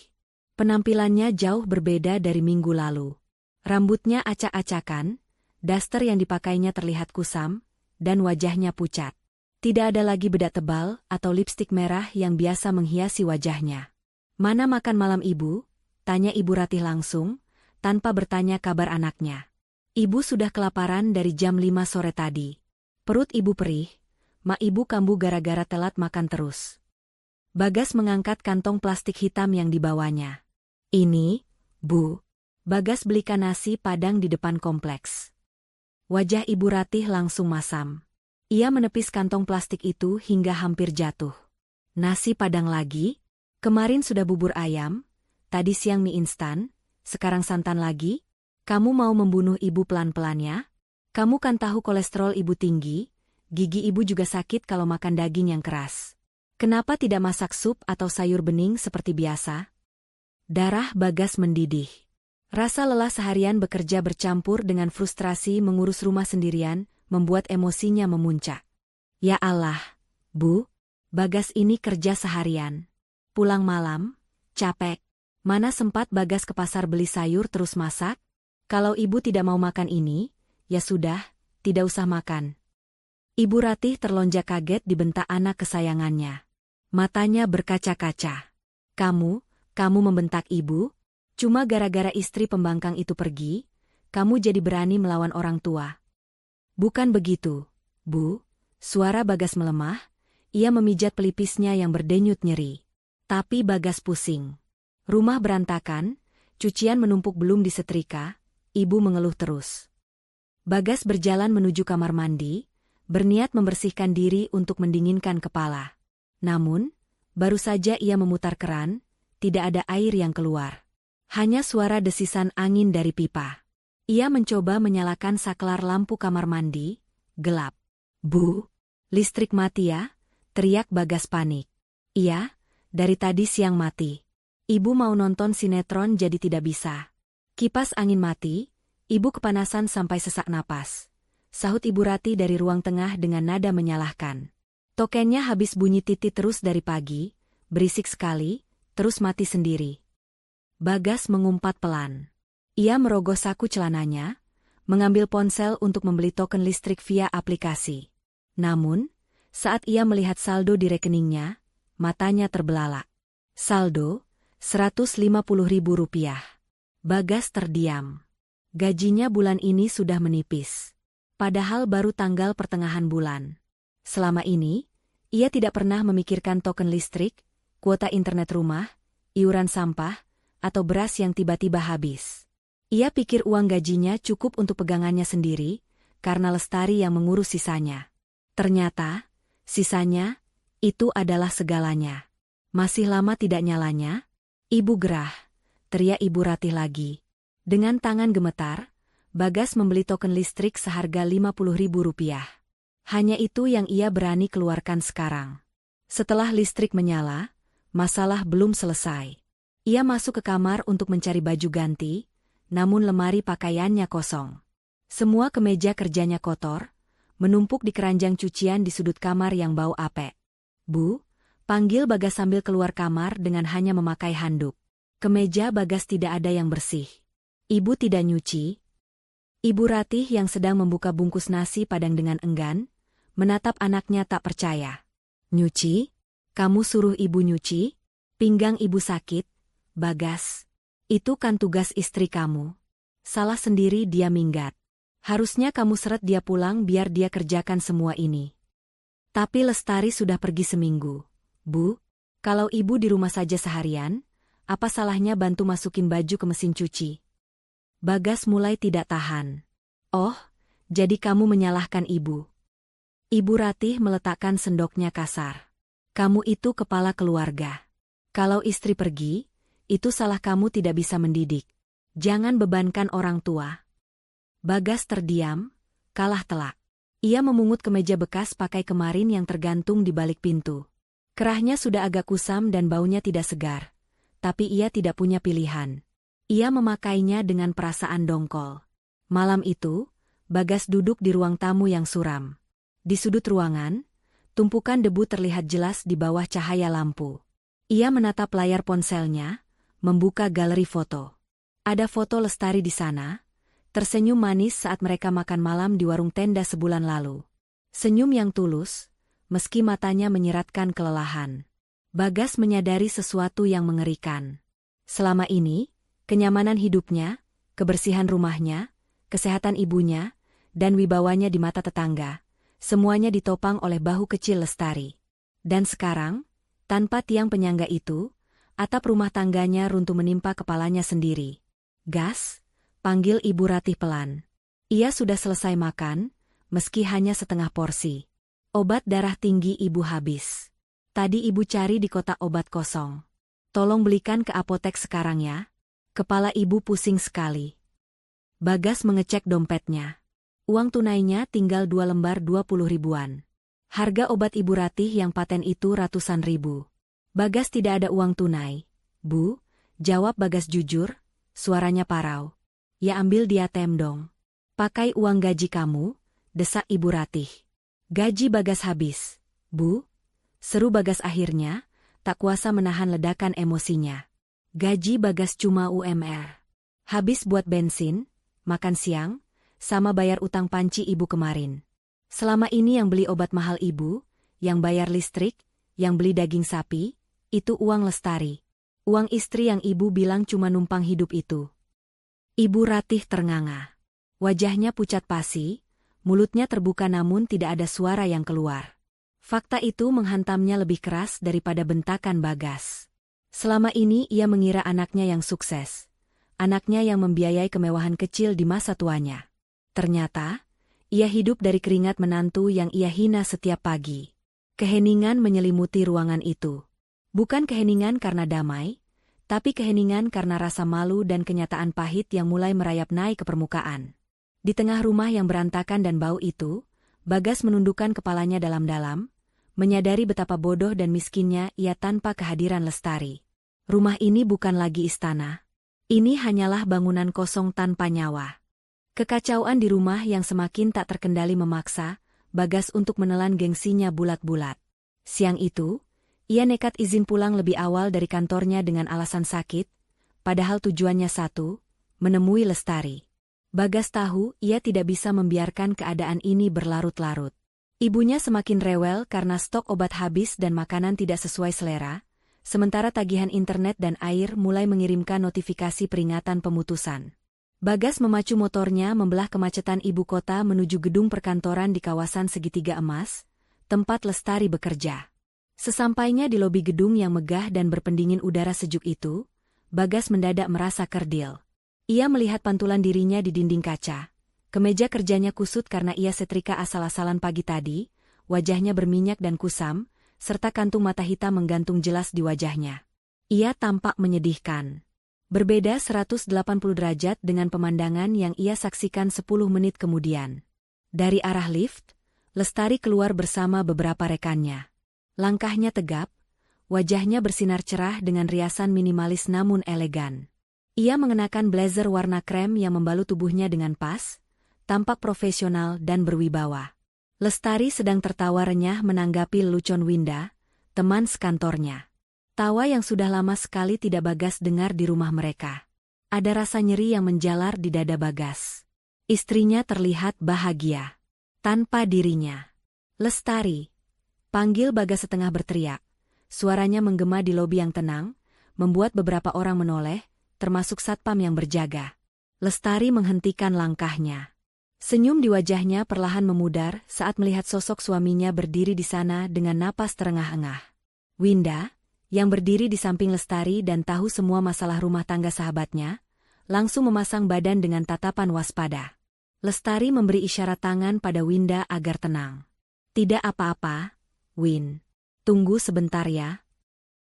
Speaker 1: Penampilannya jauh berbeda dari minggu lalu. Rambutnya acak-acakan, daster yang dipakainya terlihat kusam, dan wajahnya pucat. Tidak ada lagi bedak tebal atau lipstik merah yang biasa menghiasi wajahnya. "Mana makan malam Ibu?" tanya Ibu Ratih langsung, tanpa bertanya kabar anaknya. "Ibu sudah kelaparan dari jam 5 sore tadi. Perut Ibu perih, mak Ibu kambuh gara-gara telat makan terus." Bagas mengangkat kantong plastik hitam yang dibawanya. "Ini, Bu." Bagas belikan nasi padang di depan kompleks. Wajah Ibu Ratih langsung masam. Ia menepis kantong plastik itu hingga hampir jatuh. "Nasi padang lagi? Kemarin sudah bubur ayam, tadi siang mie instan, sekarang santan lagi? Kamu mau membunuh Ibu pelan-pelan ya? Kamu kan tahu kolesterol Ibu tinggi, gigi Ibu juga sakit kalau makan daging yang keras. Kenapa tidak masak sup atau sayur bening seperti biasa?" Darah Bagas mendidih. Rasa lelah seharian bekerja bercampur dengan frustrasi mengurus rumah sendirian, membuat emosinya memuncak. "Ya Allah, Bu, Bagas ini kerja seharian. Pulang malam, capek. Mana sempat Bagas ke pasar beli sayur terus masak? Kalau Ibu tidak mau makan ini, ya sudah, tidak usah makan." Ibu Ratih terlonjak kaget dibentak anak kesayangannya. Matanya berkaca-kaca. Kamu membentak Ibu? Cuma gara-gara istri pembangkang itu pergi, kamu jadi berani melawan orang tua. "Bukan begitu, Bu." Suara Bagas melemah, ia memijat pelipisnya yang berdenyut nyeri. Tapi Bagas pusing. Rumah berantakan, cucian menumpuk belum disetrika, Ibu mengeluh terus. Bagas berjalan menuju kamar mandi, berniat membersihkan diri untuk mendinginkan kepala. Namun, baru saja ia memutar keran, tidak ada air yang keluar. Hanya suara desisan angin dari pipa. Ia mencoba menyalakan saklar lampu kamar mandi, gelap. "Bu, listrik mati ya?" teriak Bagas panik. "Iya, dari tadi siang mati. Ibu mau nonton sinetron jadi tidak bisa. Kipas angin mati, Ibu kepanasan sampai sesak napas," sahut Ibu Ratih dari ruang tengah dengan nada menyalahkan. "Tokennya habis bunyi titik terus dari pagi, berisik sekali, terus mati sendiri." Bagas mengumpat pelan. Ia merogoh saku celananya, mengambil ponsel untuk membeli token listrik via aplikasi. Namun, saat ia melihat saldo di rekeningnya, matanya terbelalak. Saldo, Rp150.000. Bagas terdiam. Gajinya bulan ini sudah menipis. Padahal baru tanggal pertengahan bulan. Selama ini, ia tidak pernah memikirkan token listrik, kuota internet rumah, iuran sampah, atau beras yang tiba-tiba habis. Ia pikir uang gajinya cukup untuk pegangannya sendiri, karena Lestari yang mengurus sisanya. Ternyata, sisanya, itu adalah segalanya. Masih lama tidak nyalanya? Ibu gerah, teriak Ibu Ratih lagi. Dengan tangan gemetar, Bagas membeli token listrik seharga Rp50.000. Hanya itu yang ia berani keluarkan sekarang. Setelah listrik menyala, masalah belum selesai. Ia masuk ke kamar untuk mencari baju ganti, namun lemari pakaiannya kosong. Semua kemeja kerjanya kotor, menumpuk di keranjang cucian di sudut kamar yang bau apek. "Bu," panggil Bagas sambil keluar kamar dengan hanya memakai handuk. Kemeja Bagas tidak ada yang bersih. "Ibu tidak nyuci?" Ibu Ratih yang sedang membuka bungkus nasi Padang dengan enggan, menatap anaknya tak percaya. "Nyuci? Kamu suruh ibu nyuci? Pinggang ibu sakit, Bagas. Itu kan tugas istri kamu. Salah sendiri dia minggat. Harusnya kamu seret dia pulang biar dia kerjakan semua ini." Tapi Lestari sudah pergi seminggu. "Bu, kalau ibu di rumah saja seharian, apa salahnya bantu masukin baju ke mesin cuci?" Bagas mulai tidak tahan. "Oh, jadi kamu menyalahkan ibu?" Ibu Ratih meletakkan sendoknya kasar. "Kamu itu kepala keluarga. Kalau istri pergi, itu salah kamu tidak bisa mendidik. Jangan bebankan orang tua." Bagas terdiam, kalah telak. Ia memungut kemeja bekas pakai kemarin yang tergantung di balik pintu. Kerahnya sudah agak kusam dan baunya tidak segar. Tapi ia tidak punya pilihan. Ia memakainya dengan perasaan dongkol. Malam itu, Bagas duduk di ruang tamu yang suram. Di sudut ruangan, tumpukan debu terlihat jelas di bawah cahaya lampu. Ia menatap layar ponselnya, membuka galeri foto. Ada foto Lestari di sana, tersenyum manis saat mereka makan malam di warung tenda sebulan lalu. Senyum yang tulus, meski matanya menyeratkan kelelahan. Bagas menyadari sesuatu yang mengerikan. Selama ini, kenyamanan hidupnya, kebersihan rumahnya, kesehatan ibunya, dan wibawanya di mata tetangga, semuanya ditopang oleh bahu kecil Lestari. Dan sekarang, tanpa tiang penyangga itu, atap rumah tangganya runtuh menimpa kepalanya sendiri. "Gas," panggil Ibu Ratih pelan. Ia sudah selesai makan, meski hanya setengah porsi. "Obat darah tinggi ibu habis. Tadi ibu cari di kotak obat kosong. Tolong belikan ke apotek sekarang ya. Kepala ibu pusing sekali." Bagas mengecek dompetnya. Uang tunainya tinggal 2 lembar 20 ribuan. Harga obat Ibu Ratih yang paten itu ratusan ribu. Bagas tidak ada uang tunai. "Bu," jawab Bagas jujur, suaranya parau. "Ya ambil di ATM dong." "Pakai uang gaji kamu," desak Ibu Ratih. "Gaji Bagas habis, Bu," seru Bagas akhirnya, tak kuasa menahan ledakan emosinya. Gaji Bagas cuma UMR. Habis buat bensin, makan siang, sama bayar utang panci ibu kemarin. Selama ini yang beli obat mahal ibu, yang bayar listrik, yang beli daging sapi, itu uang Lestari. Uang istri yang ibu bilang cuma numpang hidup itu." Ibu Ratih ternganga. Wajahnya pucat pasi, mulutnya terbuka namun tidak ada suara yang keluar. Fakta itu menghantamnya lebih keras daripada bentakan Bagas. Selama ini ia mengira anaknya yang sukses. Anaknya yang membiayai kemewahan kecil di masa tuanya. Ternyata, ia hidup dari keringat menantu yang ia hina setiap pagi. Keheningan menyelimuti ruangan itu. Bukan keheningan karena damai, tapi keheningan karena rasa malu dan kenyataan pahit yang mulai merayap naik ke permukaan. Di tengah rumah yang berantakan dan bau itu, Bagas menundukkan kepalanya dalam-dalam, menyadari betapa bodoh dan miskinnya ia tanpa kehadiran Lestari. Rumah ini bukan lagi istana. Ini hanyalah bangunan kosong tanpa nyawa. Kekacauan di rumah yang semakin tak terkendali memaksa Bagas untuk menelan gengsinya bulat-bulat. Siang itu, ia nekat izin pulang lebih awal dari kantornya dengan alasan sakit, padahal tujuannya satu, menemui Lestari. Bagas tahu ia tidak bisa membiarkan keadaan ini berlarut-larut. Ibunya semakin rewel karena stok obat habis dan makanan tidak sesuai selera, sementara tagihan internet dan air mulai mengirimkan notifikasi peringatan pemutusan. Bagas memacu motornya membelah kemacetan ibu kota menuju gedung perkantoran di kawasan Segitiga Emas, tempat Lestari bekerja. Sesampainya di lobi gedung yang megah dan berpendingin udara sejuk itu, Bagas mendadak merasa kerdil. Ia melihat pantulan dirinya di dinding kaca. Kemeja kerjanya kusut karena ia setrika asal-asalan pagi tadi, wajahnya berminyak dan kusam, serta kantung mata hitam menggantung jelas di wajahnya. Ia tampak menyedihkan. Berbeda 180 derajat dengan pemandangan yang ia saksikan 10 menit kemudian. Dari arah lift, Lestari keluar bersama beberapa rekannya. Langkahnya tegap, wajahnya bersinar cerah dengan riasan minimalis namun elegan. Ia mengenakan blazer warna krem yang membalut tubuhnya dengan pas, tampak profesional dan berwibawa. Lestari sedang tertawa renyah menanggapi lelucon Winda, teman sekantornya. Tawa yang sudah lama sekali tidak Bagas dengar di rumah mereka. Ada rasa nyeri yang menjalar di dada Bagas. Istrinya terlihat bahagia. Tanpa dirinya. Lestari. Panggil Bagas setengah berteriak. Suaranya menggema di lobi yang tenang, membuat beberapa orang menoleh, termasuk satpam yang berjaga. Lestari menghentikan langkahnya. Senyum di wajahnya perlahan memudar saat melihat sosok suaminya berdiri di sana dengan napas terengah-engah. Winda, yang berdiri di samping Lestari dan tahu semua masalah rumah tangga sahabatnya, langsung memasang badan dengan tatapan waspada. Lestari memberi isyarat tangan pada Winda agar tenang. Tidak apa-apa, Win. Tunggu sebentar ya.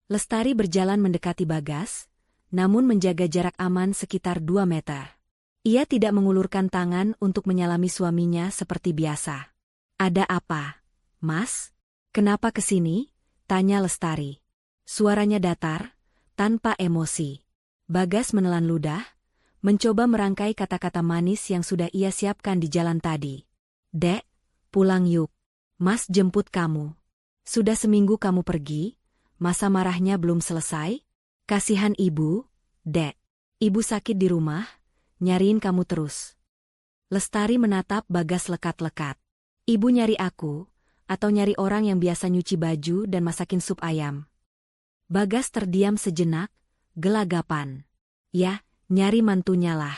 Speaker 1: Lestari berjalan mendekati Bagas, namun menjaga jarak aman sekitar 2 meter. Ia tidak mengulurkan tangan untuk menyalami suaminya seperti biasa. Ada apa, Mas? Kenapa kesini? Tanya Lestari. Suaranya datar, tanpa emosi. Bagas menelan ludah, mencoba merangkai kata-kata manis yang sudah ia siapkan di jalan tadi. Dek, pulang yuk. Mas jemput kamu. Sudah seminggu kamu pergi, masa marahnya belum selesai? Kasihan ibu, Dek. Ibu sakit di rumah, nyariin kamu terus. Lestari menatap Bagas lekat-lekat. Ibu nyari aku, atau nyari orang yang biasa nyuci baju dan masakin sup ayam? Bagas terdiam sejenak, gelagapan. Ya, nyari mantunya lah.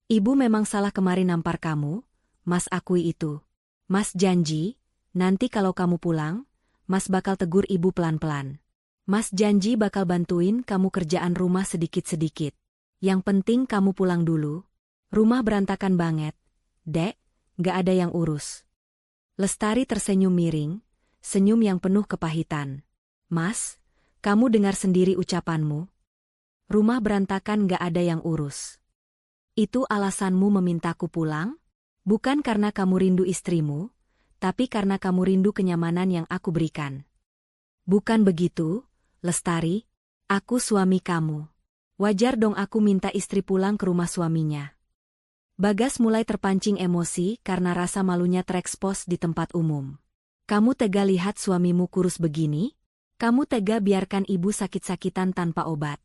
Speaker 1: Ibu memang salah kemarin nampar kamu, Mas akui itu. Mas janji, nanti kalau kamu pulang, Mas bakal tegur ibu pelan-pelan. Mas janji bakal bantuin kamu kerjaan rumah sedikit-sedikit. Yang penting kamu pulang dulu. Rumah berantakan banget. Dek, gak ada yang urus. Lestari tersenyum miring, senyum yang penuh kepahitan. Mas, kamu dengar sendiri ucapanmu. Rumah berantakan gak ada yang urus. Itu alasanmu memintaku pulang? Bukan karena kamu rindu istrimu, tapi karena kamu rindu kenyamanan yang aku berikan. Bukan begitu, Lestari. Aku suami kamu. Wajar dong aku minta istri pulang ke rumah suaminya. Bagas mulai terpancing emosi karena rasa malunya terekspos di tempat umum. Kamu tega lihat suamimu kurus begini? Kamu tega biarkan ibu sakit-sakitan tanpa obat?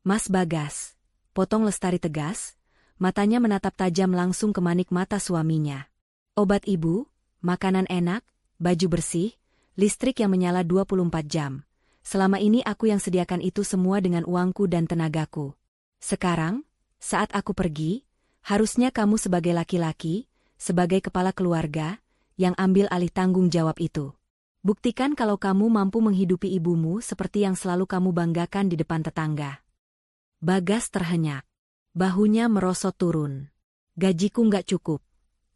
Speaker 1: Mas Bagas, potong Lestari tegas, matanya menatap tajam langsung ke manik mata suaminya. Obat ibu, makanan enak, baju bersih, listrik yang menyala 24 jam. Selama ini aku yang sediakan itu semua dengan uangku dan tenagaku. Sekarang, saat aku pergi, harusnya kamu sebagai laki-laki, sebagai kepala keluarga, yang ambil alih tanggung jawab itu. Buktikan kalau kamu mampu menghidupi ibumu seperti yang selalu kamu banggakan di depan tetangga. Bagas terhenyak. Bahunya merosot turun. Gajiku nggak cukup.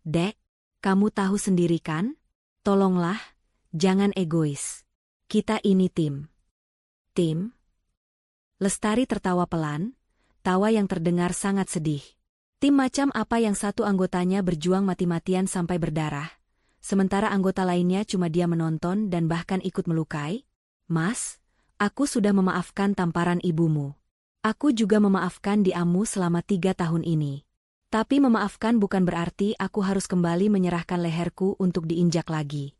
Speaker 1: Dek, kamu tahu sendiri kan? Tolonglah, jangan egois. Kita ini tim. Tim? Lestari tertawa pelan, tawa yang terdengar sangat sedih. Tim macam apa yang satu anggotanya berjuang mati-matian sampai berdarah, sementara anggota lainnya cuma dia menonton dan bahkan ikut melukai? Mas, aku sudah memaafkan tamparan ibumu. Aku juga memaafkan diamu selama 3 tahun ini. Tapi memaafkan bukan berarti aku harus kembali menyerahkan leherku untuk diinjak lagi.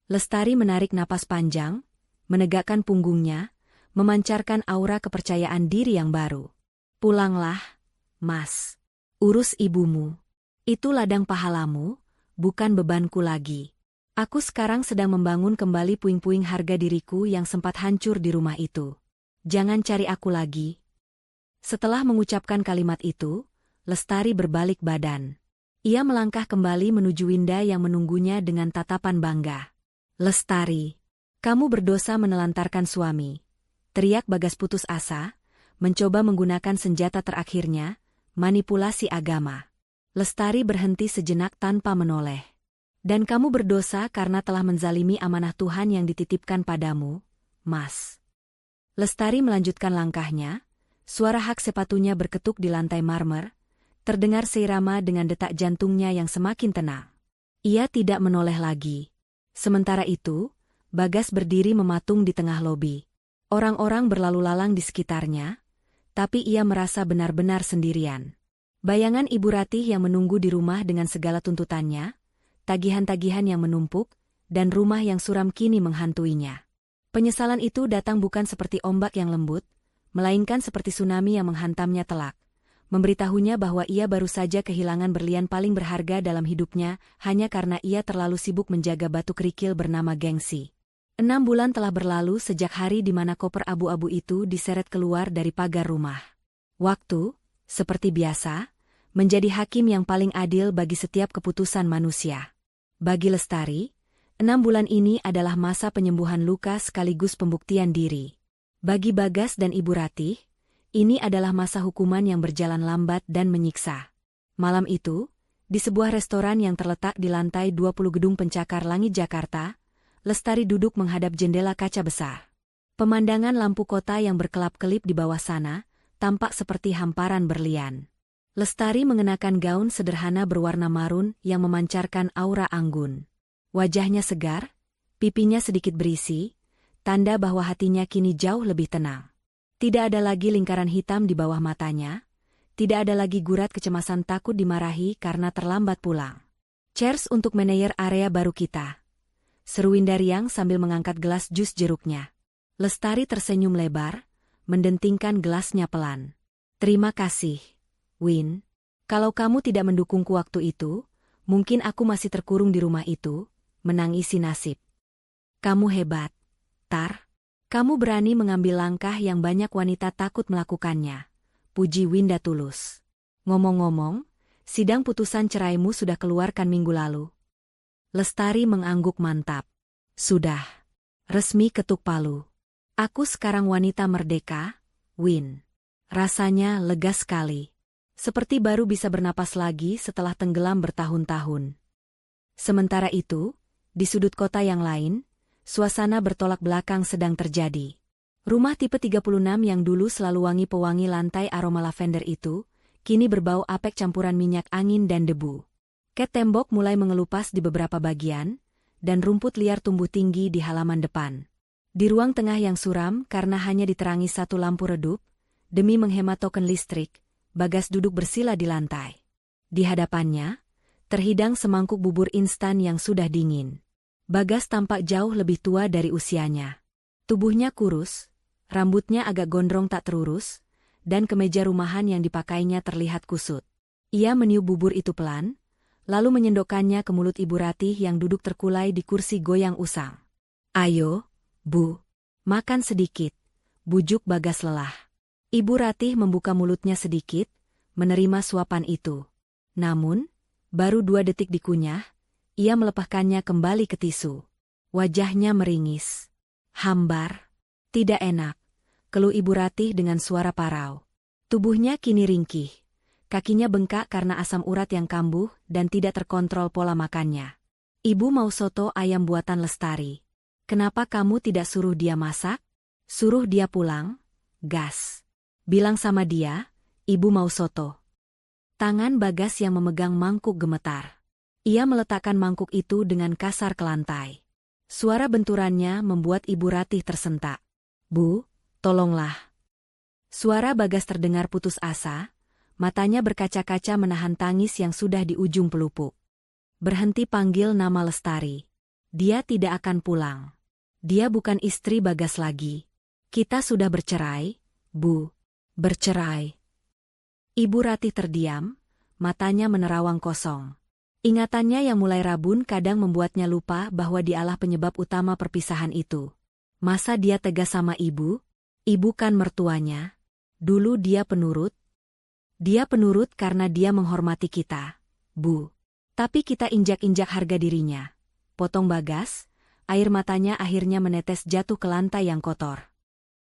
Speaker 1: Lestari menarik napas panjang, menegakkan punggungnya, memancarkan aura kepercayaan diri yang baru. Pulanglah, Mas. Urus ibumu. Itu ladang pahalamu, bukan bebanku lagi. Aku sekarang sedang membangun kembali puing-puing harga diriku yang sempat hancur di rumah itu. Jangan cari aku lagi. Setelah mengucapkan kalimat itu, Lestari berbalik badan. Ia melangkah kembali menuju Winda yang menunggunya dengan tatapan bangga. Lestari, kamu berdosa menelantarkan suami. Teriak Bagas putus asa, mencoba menggunakan senjata terakhirnya, manipulasi agama. Lestari berhenti sejenak tanpa menoleh. Dan kamu berdosa karena telah menzalimi amanah Tuhan yang dititipkan padamu, Mas. Lestari melanjutkan langkahnya, suara hak sepatunya berketuk di lantai marmer, terdengar seirama dengan detak jantungnya yang semakin tenang. Ia tidak menoleh lagi. Sementara itu, Bagas berdiri mematung di tengah lobi. Orang-orang berlalu lalang di sekitarnya, tapi ia merasa benar-benar sendirian. Bayangan Ibu Ratih yang menunggu di rumah dengan segala tuntutannya, tagihan-tagihan yang menumpuk, dan rumah yang suram kini menghantuinya. Penyesalan itu datang bukan seperti ombak yang lembut, melainkan seperti tsunami yang menghantamnya telak, memberitahunya bahwa ia baru saja kehilangan berlian paling berharga dalam hidupnya hanya karena ia terlalu sibuk menjaga batu kerikil bernama gengsi. 6 bulan telah berlalu sejak hari di mana koper abu-abu itu diseret keluar dari pagar rumah. Waktu, seperti biasa, menjadi hakim yang paling adil bagi setiap keputusan manusia. Bagi Lestari, 6 bulan ini adalah masa penyembuhan luka sekaligus pembuktian diri. Bagi Bagas dan Ibu Ratih, ini adalah masa hukuman yang berjalan lambat dan menyiksa. Malam itu, di sebuah restoran yang terletak di lantai 20 gedung pencakar langit Jakarta, Lestari duduk menghadap jendela kaca besar. Pemandangan lampu kota yang berkelap-kelip di bawah sana tampak seperti hamparan berlian. Lestari mengenakan gaun sederhana berwarna marun yang memancarkan aura anggun. Wajahnya segar, pipinya sedikit berisi, tanda bahwa hatinya kini jauh lebih tenang. Tidak ada lagi lingkaran hitam di bawah matanya, tidak ada lagi gurat kecemasan takut dimarahi karena terlambat pulang. Cheers untuk manajer area baru kita, seru Windariang sambil mengangkat gelas jus jeruknya. Lestari tersenyum lebar, mendentingkan gelasnya pelan. Terima kasih, Win. Kalau kamu tidak mendukungku waktu itu, mungkin aku masih terkurung di rumah itu, menangisi nasib. Kamu hebat, Tar. Kamu berani mengambil langkah yang banyak wanita takut melakukannya. Puji Winda tulus. Ngomong-ngomong, sidang putusan ceraimu sudah keluarkan minggu lalu. Lestari mengangguk mantap. Sudah. Resmi ketuk palu. Aku sekarang wanita merdeka, Win. Rasanya lega sekali. Seperti baru bisa bernapas lagi setelah tenggelam bertahun-tahun. Sementara itu, di sudut kota yang lain, suasana bertolak belakang sedang terjadi. Rumah tipe 36 yang dulu selalu wangi-pewangi lantai aroma lavender itu, kini berbau apek campuran minyak angin dan debu. Ket tembok mulai mengelupas di beberapa bagian, dan rumput liar tumbuh tinggi di halaman depan. Di ruang tengah yang suram karena hanya diterangi satu lampu redup, demi menghemat token listrik, Bagas duduk bersila di lantai. Di hadapannya, terhidang semangkuk bubur instan yang sudah dingin. Bagas tampak jauh lebih tua dari usianya. Tubuhnya kurus, rambutnya agak gondrong tak terurus, dan kemeja rumahan yang dipakainya terlihat kusut. Ia meniup bubur itu pelan, lalu menyendokkannya ke mulut Ibu Ratih yang duduk terkulai di kursi goyang usang. Ayo, Bu, makan sedikit, bujuk Bagas lelah. Ibu Ratih membuka mulutnya sedikit, menerima suapan itu. Namun, baru 2 detik dikunyah, ia melepaskannya kembali ke tisu. Wajahnya meringis. Hambar. Tidak enak, keluh Ibu Ratih dengan suara parau. Tubuhnya kini ringkih. Kakinya bengkak karena asam urat yang kambuh dan tidak terkontrol pola makannya. Ibu mau soto ayam buatan Lestari. Kenapa kamu tidak suruh dia masak? Suruh dia pulang? Gas. Bilang sama dia, ibu mau soto. Tangan Bagas yang memegang mangkuk gemetar. Ia meletakkan mangkuk itu dengan kasar ke lantai. Suara benturannya membuat Ibu Ratih tersentak. Bu, tolonglah. Suara Bagas terdengar putus asa, matanya berkaca-kaca menahan tangis yang sudah di ujung pelupuk. Berhenti panggil nama Lestari. Dia tidak akan pulang. Dia bukan istri Bagas lagi. Kita sudah bercerai, Bu. Bercerai. Ibu Ratih terdiam, matanya menerawang kosong. Ingatannya yang mulai rabun kadang membuatnya lupa bahwa dialah penyebab utama perpisahan itu. Masa dia tegas sama ibu? Ibu kan mertuanya. Dulu dia penurut. Dia penurut karena dia menghormati kita, Bu. Tapi kita injak-injak harga dirinya. Potong Bagas, air matanya akhirnya menetes jatuh ke lantai yang kotor.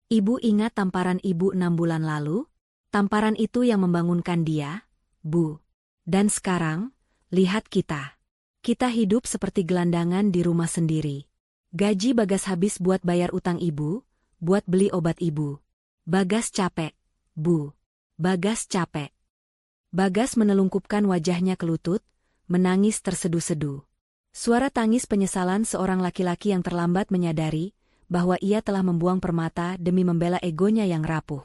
Speaker 1: Ibu ingat tamparan ibu 6 bulan lalu? Tamparan itu yang membangunkan dia, Bu. Dan sekarang, lihat kita. Kita hidup seperti gelandangan di rumah sendiri. Gaji Bagas habis buat bayar utang ibu, buat beli obat ibu. Bagas capek, Bu. Bagas capek. Bagas menelungkupkan wajahnya ke lutut, menangis terseduh-seduh. Suara tangis penyesalan seorang laki-laki yang terlambat menyadari bahwa ia telah membuang permata demi membela egonya yang rapuh.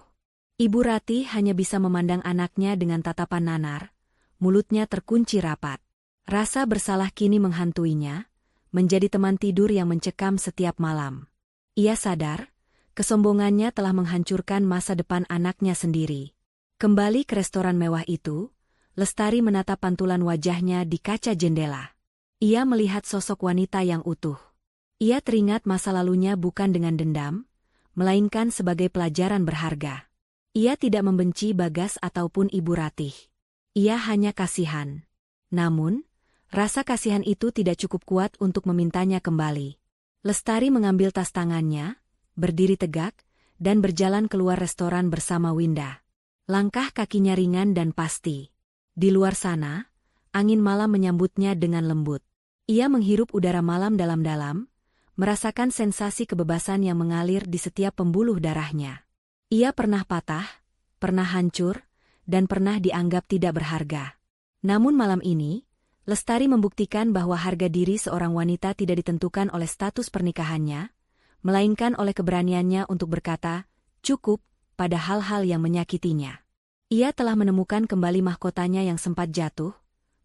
Speaker 1: Ibu Ratih hanya bisa memandang anaknya dengan tatapan nanar, mulutnya terkunci rapat. Rasa bersalah kini menghantuinya, menjadi teman tidur yang mencekam setiap malam. Ia sadar, kesombongannya telah menghancurkan masa depan anaknya sendiri. Kembali ke restoran mewah itu, Lestari menatap pantulan wajahnya di kaca jendela. Ia melihat sosok wanita yang utuh. Ia teringat masa lalunya bukan dengan dendam, melainkan sebagai pelajaran berharga. Ia tidak membenci Bagas ataupun Ibu Ratih. Ia hanya kasihan. Namun, rasa kasihan itu tidak cukup kuat untuk memintanya kembali. Lestari mengambil tas tangannya, berdiri tegak, dan berjalan keluar restoran bersama Winda. Langkah kakinya ringan dan pasti. Di luar sana, angin malam menyambutnya dengan lembut. Ia menghirup udara malam dalam-dalam, merasakan sensasi kebebasan yang mengalir di setiap pembuluh darahnya. Ia pernah patah, pernah hancur, dan pernah dianggap tidak berharga. Namun malam ini, Lestari membuktikan bahwa harga diri seorang wanita tidak ditentukan oleh status pernikahannya, melainkan oleh keberaniannya untuk berkata, cukup, pada hal-hal yang menyakitinya. Ia telah menemukan kembali mahkotanya yang sempat jatuh,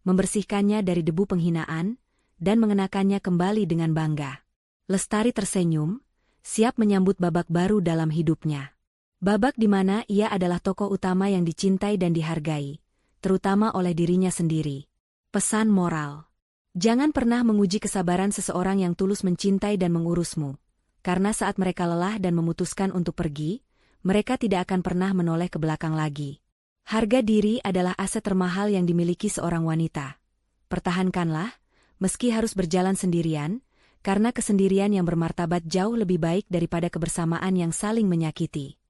Speaker 1: membersihkannya dari debu penghinaan, dan mengenakannya kembali dengan bangga. Lestari tersenyum, siap menyambut babak baru dalam hidupnya. Babak di mana ia adalah tokoh utama yang dicintai dan dihargai, terutama oleh dirinya sendiri. Pesan moral. Jangan pernah menguji kesabaran seseorang yang tulus mencintai dan mengurusmu, karena saat mereka lelah dan memutuskan untuk pergi, mereka tidak akan pernah menoleh ke belakang lagi. Harga diri adalah aset termahal yang dimiliki seorang wanita. Pertahankanlah, meski harus berjalan sendirian, karena kesendirian yang bermartabat jauh lebih baik daripada kebersamaan yang saling menyakiti.